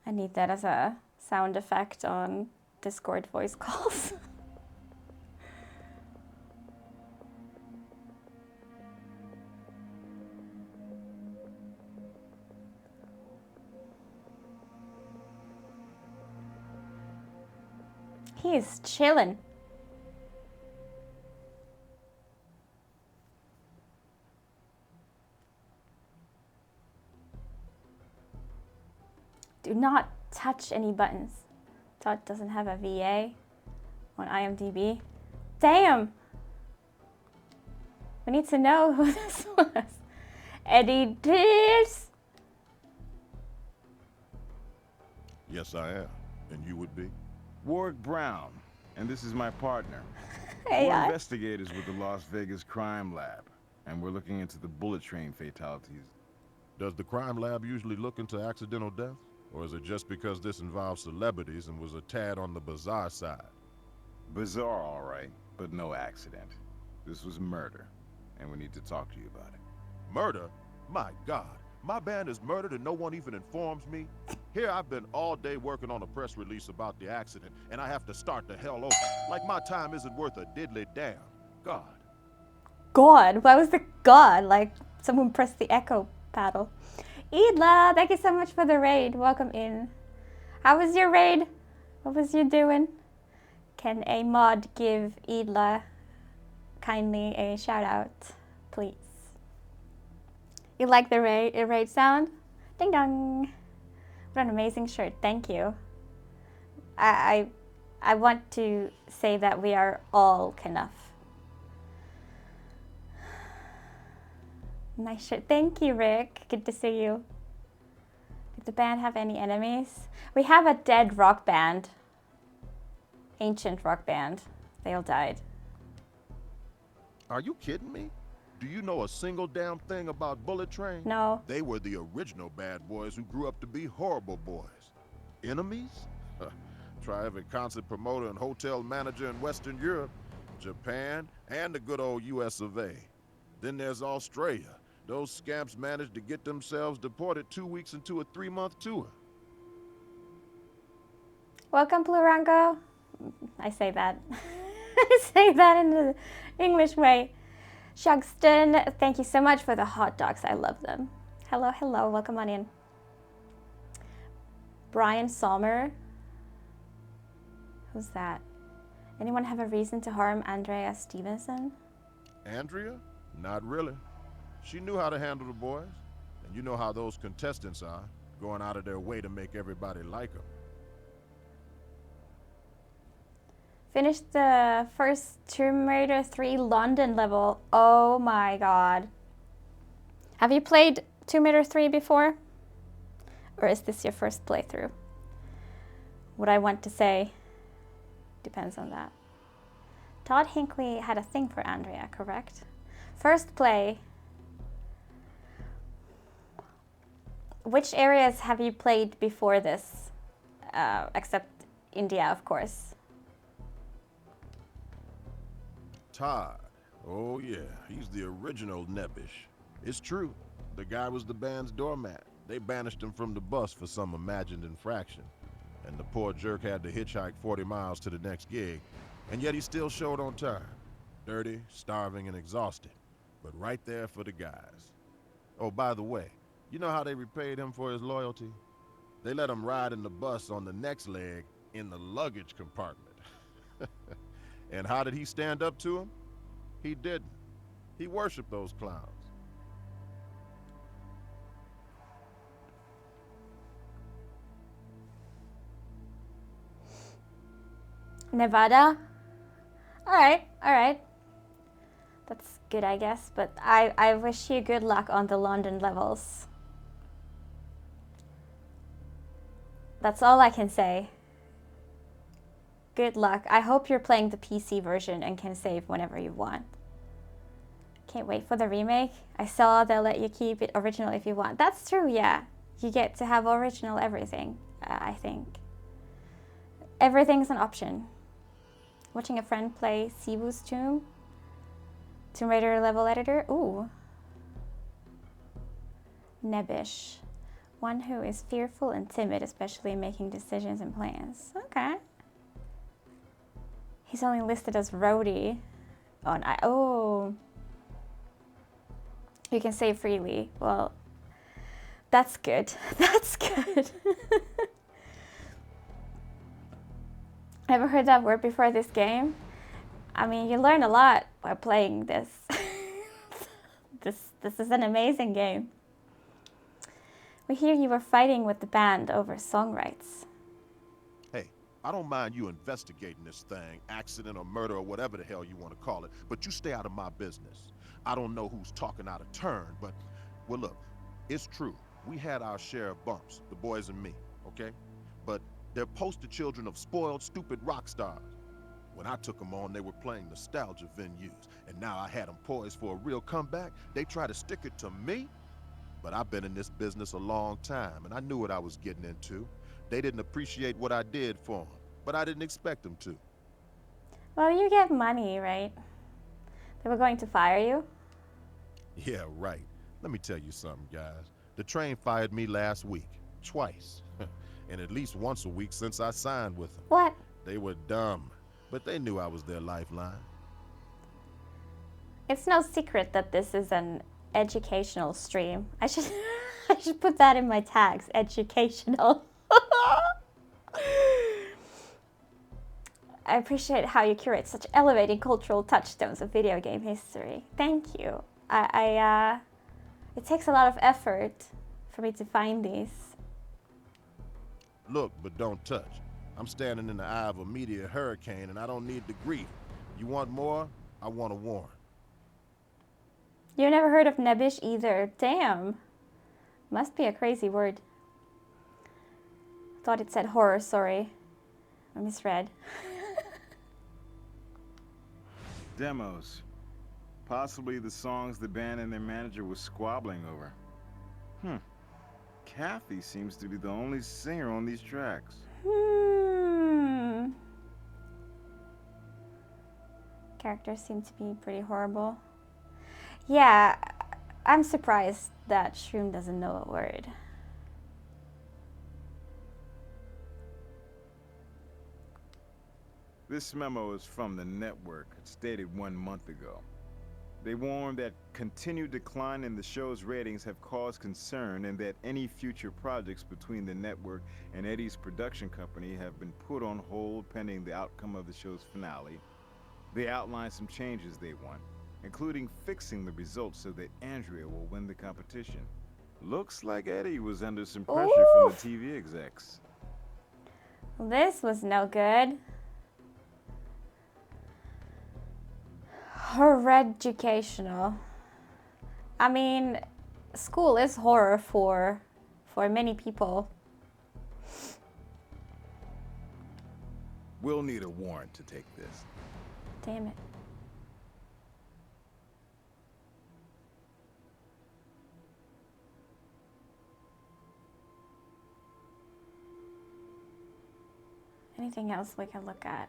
I need that as a sound effect on Discord voice calls. He's chillin'. Do not touch any buttons. Todd doesn't have a VA on IMDb. Damn! We need to know who this was. Eddie Dears. Yes, I am. And you would be? Warwick Brown, and this is my partner. Hey, We're investigators with the Las Vegas Crime Lab, and we're looking into the bullet train fatalities. Does the crime lab usually look into accidental death? Or is it just because this involves celebrities and was a tad on the bizarre side? Bizarre, all right, but no accident. This was murder, and we need to talk to you about it. Murder? My God. My band is murdered and no one even informs me? Here I've been all day working on a press release about the accident, and I have to start the hell over. Like my time isn't worth a diddly damn. God. God? Why was the God? Like someone pressed the echo paddle. Idla, thank you so much for the raid. Welcome in. How was your raid? What was you doing? Can a mod give Idla kindly a shout out, please? You like the raid sound? Ding dong. What an amazing shirt. Thank you. I want to say that we are all enough. Nice shirt. Thank you, Rick. Good to see you. Did the band have any enemies? We have a dead rock band. Ancient rock band. They all died. Are you kidding me? Do you know a single damn thing about Bullet Train? No. They were the original bad boys who grew up to be horrible boys. Enemies? Try every concert promoter and hotel manager in Western Europe, Japan, and the good old US of A. Then there's Australia. Those scamps managed to get themselves deported 2 weeks into a 3-month tour. Welcome, Plurango. I say that. I say that in the English way. Shugston, thank you so much for the hot dogs. I love them. Hello, hello. Welcome on in. Brian Sommer. Who's that? Anyone have a reason to harm Andrea Stevenson? Andrea? Not really. She knew how to handle the boys. And you know how those contestants are, going out of their way to make everybody like them. Finished the first Tomb Raider 3 London level. Oh my god. Have you played Tomb Raider 3 before? Or is this your first playthrough? What I want to say depends on that. Todd Hinckley had a thing for Andrea, correct? First play. Which areas have you played before this? except India, of course. Todd. Oh, yeah. He's the original Nebbish. It's true. The guy was the band's doormat. They banished him from the bus for some imagined infraction. And the poor jerk had to hitchhike 40 miles to the next gig. And yet he still showed on time. Dirty, starving, and exhausted. But right there for the guys. Oh, by the way, you know how they repaid him for his loyalty? They let him ride in the bus on the next leg in the luggage compartment. And how did he stand up to him? He didn't. He worshiped those clowns. Nevada? Alright, alright. That's good, I guess, but I wish you good luck on the London levels. That's all I can say. Good luck. I hope you're playing the PC version and can save whenever you want. Can't wait for the remake. I saw they'll let you keep it original if you want. That's true, yeah. You get to have original everything, I think. Everything's an option. Watching a friend play Sivu's Tomb Raider level editor. Ooh. Nebbish. One who is fearful and timid, especially in making decisions and plans. Okay. He's only listed as roadie on oh. You can save freely. Well, that's good. That's good. Ever heard that word before this game? I mean, you learn a lot by playing this. This is an amazing game. We hear you were fighting with the band over song rights. Hey, I don't mind you investigating this thing, accident or murder or whatever the hell you want to call it, but you stay out of my business. I don't know who's talking out of turn, but, well, look, it's true. We had our share of bumps, the boys and me, okay? But they're poster children of spoiled, stupid rock stars. When I took them on, they were playing nostalgia venues, and now I had them poised for a real comeback. They try to stick it to me, but I've been in this business a long time, and I knew what I was getting into. They didn't appreciate what I did for them, but I didn't expect them to. Well, you get money, right? They were going to fire you? Yeah, right. Let me tell you something, guys. The train fired me last week, twice, and at least once a week since I signed with them. What? They were dumb, but they knew I was their lifeline. It's no secret that this is an educational stream. I should put that in my tags, educational. I appreciate how you curate such elevating cultural touchstones of video game history. Thank you. It takes a lot of effort for me to find these. Look, but don't touch. I'm standing in the eye of a meteor hurricane, and I don't need the grief. You want more? I want a warrant. You never heard of Nebbish either. Damn. Must be a crazy word. Thought it said horror, sorry. I misread. Demos. Possibly the songs the band and their manager was squabbling over. Kathy seems to be the only singer on these tracks. Characters seem to be pretty horrible. Yeah, I'm surprised that Shroom doesn't know a word. This memo is from the network. It's dated 1 month ago. They warn that continued decline in the show's ratings have caused concern and that any future projects between the network and Eddie's production company have been put on hold pending the outcome of the show's finale. They outline some changes they want, including fixing the results so that Andrea will win the competition. Looks like Eddie was under some pressure from the TV execs. This was no good. Horror educational. I mean, school is horror for many people. We'll need a warrant to take this. Damn it. Anything else we can look at?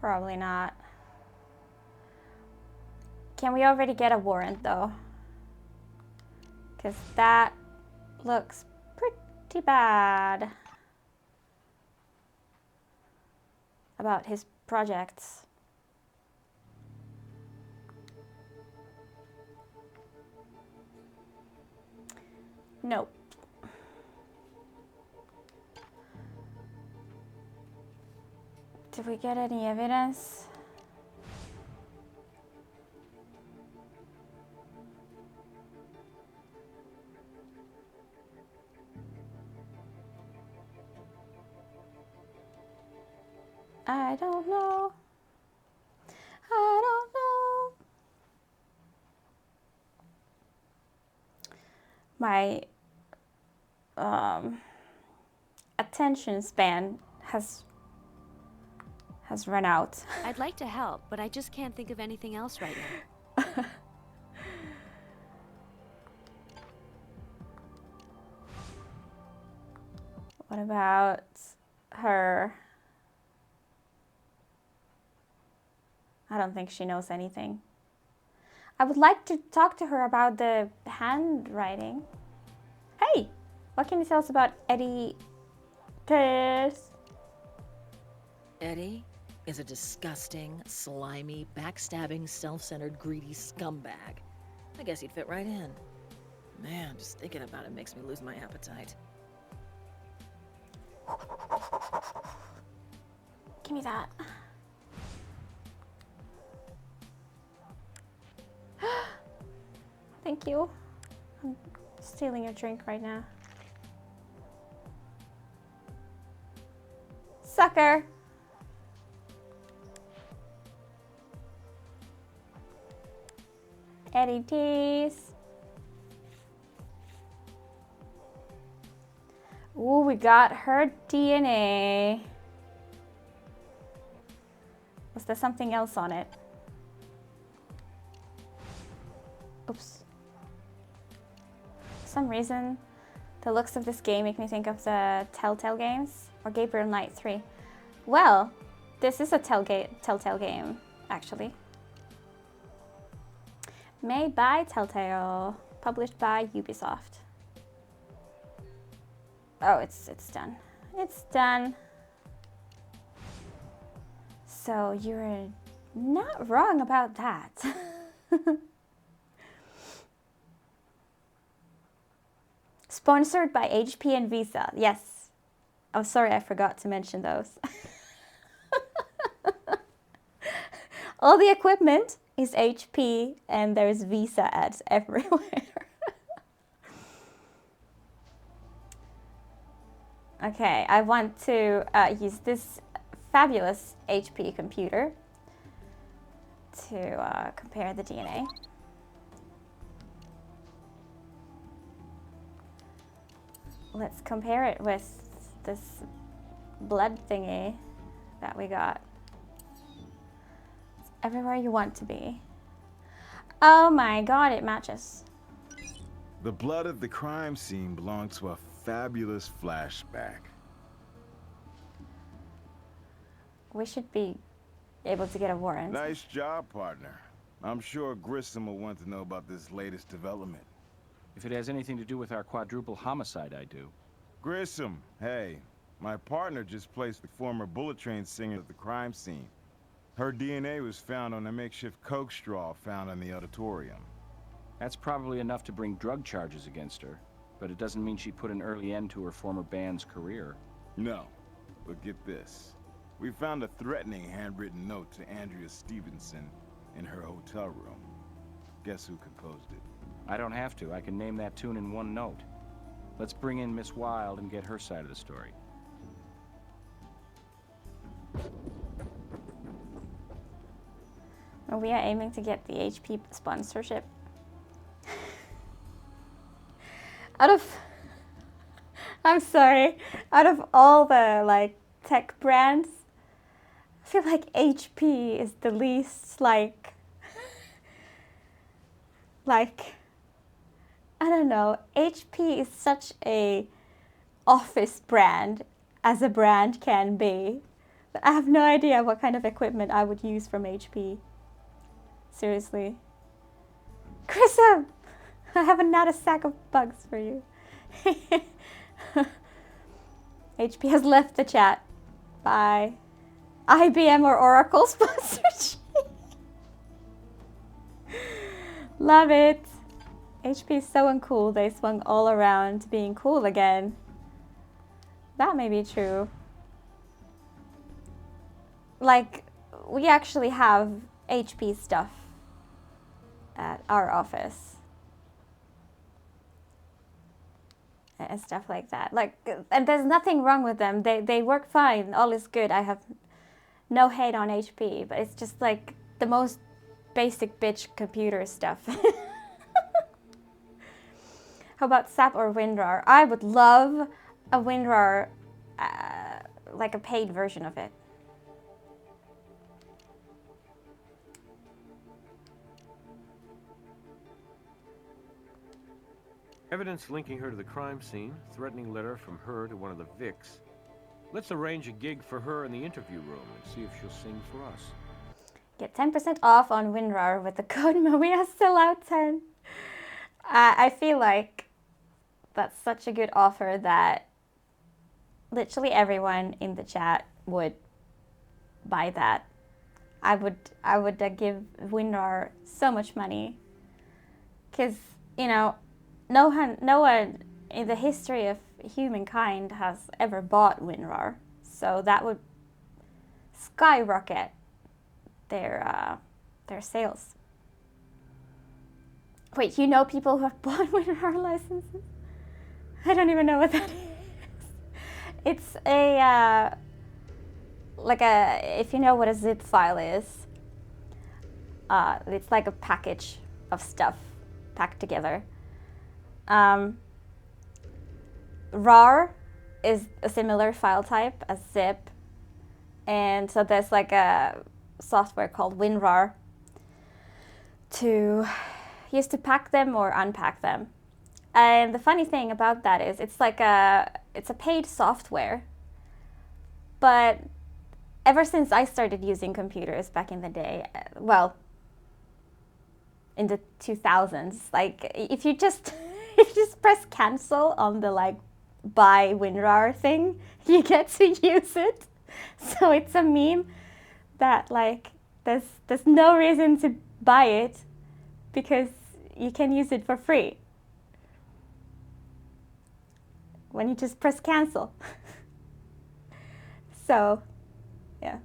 Probably not. Can we already get a warrant though? Because that looks pretty bad about his projects. Nope. Did we get any evidence? I don't know. I don't know. My attention span has run out. I'd like to help, but I just can't think of anything else right now. What about her? I don't think she knows anything. I would like to talk to her about the handwriting. Hey, what can you tell us about Eddie Tess? Eddie is a disgusting, slimy, backstabbing, self-centered, greedy scumbag. I guess he'd fit right in. Man, just thinking about it makes me lose my appetite. Give me that. Thank you. I'm stealing your drink right now. Sucker. Eddie T's. Ooh, we got her DNA. Was there something else on it? Oops. For some reason, the looks of this game make me think of the Telltale games or Gabriel Knight 3. Well, this is a Telltale game, actually. Made by Telltale, published by Ubisoft. Oh, it's done. It's done. So you're not wrong about that. Sponsored by HP and Visa. Yes. Oh, sorry, I forgot to mention those. All the equipment is HP and there's Visa ads everywhere. Okay, I want to use this fabulous HP computer to compare the DNA. Let's compare it with this blood thingy that we got. It's everywhere you want to be. Oh my god, it matches. The blood at the crime scene belonged to a fabulous flashback. We should be able to get a warrant. Nice job, partner. I'm sure Grissom will want to know about this latest development. If it has anything to do with our quadruple homicide, I do. Grissom, hey, my partner just placed the former Bullet Train singer at the crime scene. Her DNA was found on a makeshift coke straw found in the auditorium. That's probably enough to bring drug charges against her, but it doesn't mean she put an early end to her former band's career. No, but get this. We found a threatening handwritten note to Andrea Stevenson in her hotel room. Guess who composed it? I don't have to. I can name that tune in one note. Let's bring in Miss Wilde and get her side of the story. Well, we are aiming to get the HP sponsorship. I'm sorry, out of all the like tech brands, I feel like HP is the least like don't know. HP is such a office brand as a brand can be. But I have no idea what kind of equipment I would use from HP. Seriously. Grissom! I have another sack of bugs for you. HP has left the chat. Bye. IBM or Oracle sponsorship. Love it. HP is so uncool. They swung all around to being cool again. That may be true. Like, we actually have HP stuff at our office. And stuff like that. Like, and there's nothing wrong with them. They work fine. All is good. I have no hate on HP, but it's just like the most basic bitch computer stuff. How about SAP or WinRAR? I would love a WinRAR, like a paid version of it. Evidence linking her to the crime scene, threatening letter from her to one of the Vics. Let's arrange a gig for her in the interview room and see if she'll sing for us. Get 10% off on WinRAR with the code Maria still out 10. I feel like that's such a good offer that literally everyone in the chat would buy that. I would give WinRAR so much money, because you know, no one in the history of humankind has ever bought WinRAR, so that would skyrocket their sales. Wait, you know people who have bought WinRAR licenses? I don't even know what that is. It's a like a, if you know what a zip file is, it's like a package of stuff packed together. RAR is a similar file type as zip, and so there's like a software called WinRAR to use to pack them or unpack them. And the funny thing about that is it's a paid software, but ever since I started using computers back in the day, well, in the 2000s, like if you just press cancel on the like buy WinRAR thing, you get to use it. So it's a meme that like there's no reason to buy it because you can use it for free when you just press cancel. So yeah,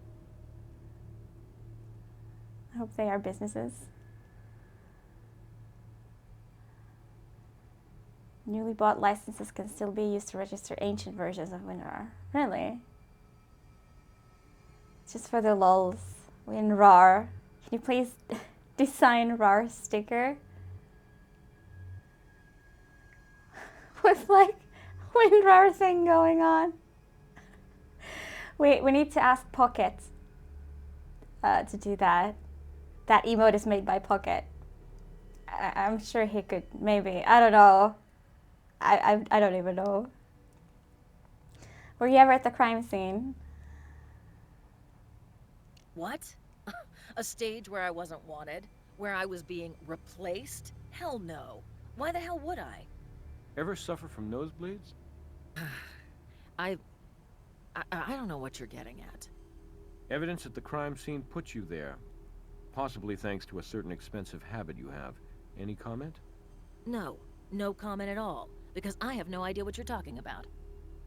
I hope they are businesses. Newly bought licenses can still be used to register ancient versions of WinRAR. Really? Just for the lols. WinRAR. Can you please design RAR sticker? With like WinRAR thing going on. Wait, we need to ask Pocket to do that. That emote is made by Pocket. I'm sure he could, maybe. I don't know. I don't even know. Were you ever at the crime scene? What? A stage where I wasn't wanted? Where I was being replaced? Hell no. Why the hell would I? Ever suffer from nosebleeds? I don't know what you're getting at. Evidence at the crime scene put you there. Possibly thanks to a certain expensive habit you have. Any comment? No. No comment at all. Because I have no idea what you're talking about.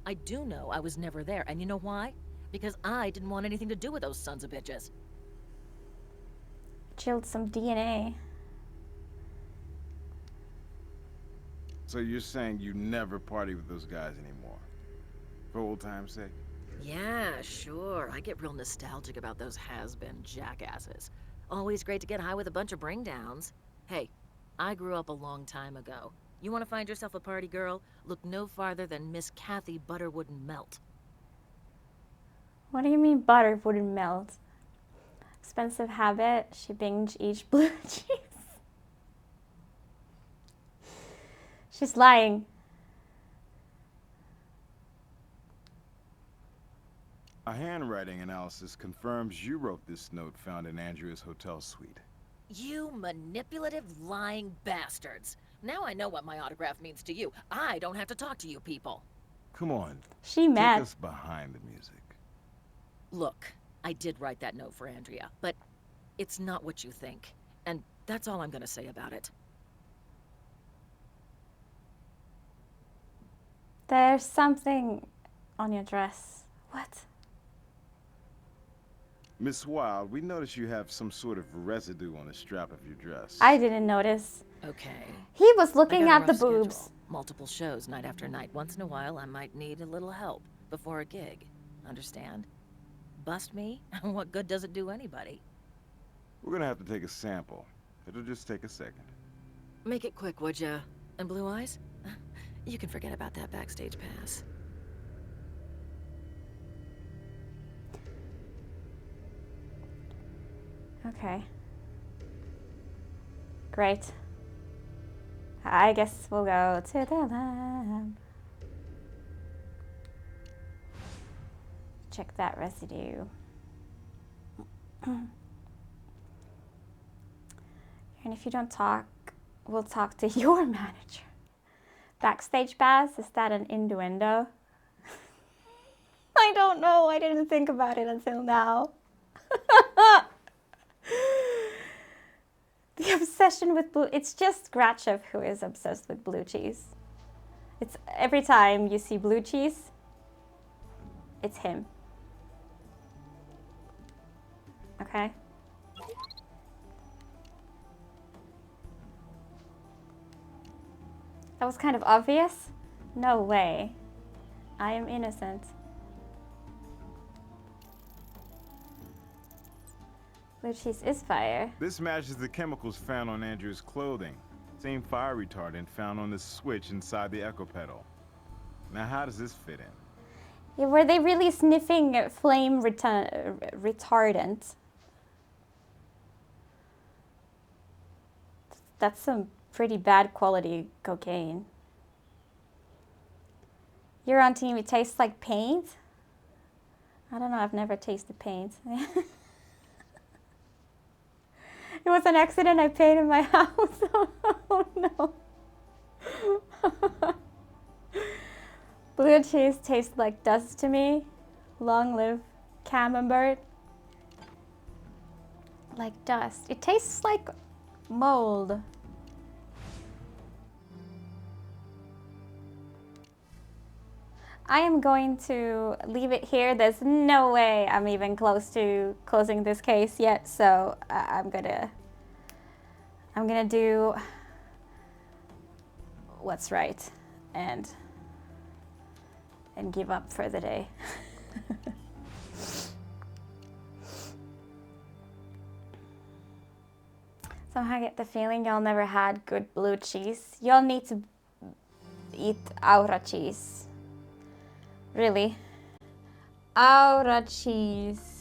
I do know I was never there, and you know why? Because I didn't want anything to do with those sons of bitches. Chilled some DNA. So you're saying you never party with those guys anymore? For old time's sake? Yeah, sure. I get real nostalgic about those has-been jackasses. Always great to get high with a bunch of bring-downs. Hey, I grew up a long time ago. You want to find yourself a party girl? Look no farther than Miss Kathy Butter Wouldn't Melt. What do you mean butter wouldn't melt? Expensive habit. She binged each blue cheese. She's lying. A handwriting analysis confirms you wrote this note found in Andrea's hotel suite. You manipulative, lying bastards. Now I know what my autograph means to you. I don't have to talk to you people. Come on, She take mad. us behind the music. Look, I did write that note for Andrea, but it's not what you think. And that's all I'm gonna say about it. There's something on your dress. What? Miss Wilde, we notice you have some sort of residue on the strap of your dress. I didn't notice. Okay. He was I looking got a at the rough boobs. schedule. Multiple shows night after night. Once in a while, I might need a little help before a gig. Understand? Bust me? What good does it do anybody? We're gonna have to take a sample. It'll just take a second. Make it quick, would ya? And Blue Eyes? You can forget about that backstage pass. Okay. Great. I guess we'll go to the lab. Check that residue. And if you don't talk, we'll talk to your manager. Backstage pass, is that an innuendo? I don't know. I didn't think about it until now. The obsession with blue. It's just Gratchev who is obsessed with blue cheese. It's every time you see blue cheese, it's him. Okay? That was kind of obvious. No way. I am innocent. Blue cheese is fire. This matches the chemicals found on Andrew's clothing. Same fire retardant found on the switch inside the echo pedal. Now how does this fit in? Yeah, were they really sniffing flame retardant? That's some pretty bad quality cocaine. You're on team, it tastes like paint? I don't know, I've never tasted paint. It was an accident, I painted my house. Oh no. Blue cheese tastes like dust to me. Long live camembert. Like dust. It tastes like mold. I am going to leave it here. There's no way I'm even close to closing this case yet, so I'm gonna do what's right and give up for the day. Somehow I get the feeling y'all never had good blue cheese. Y'all need to eat Aura cheese. Really. Aura cheese.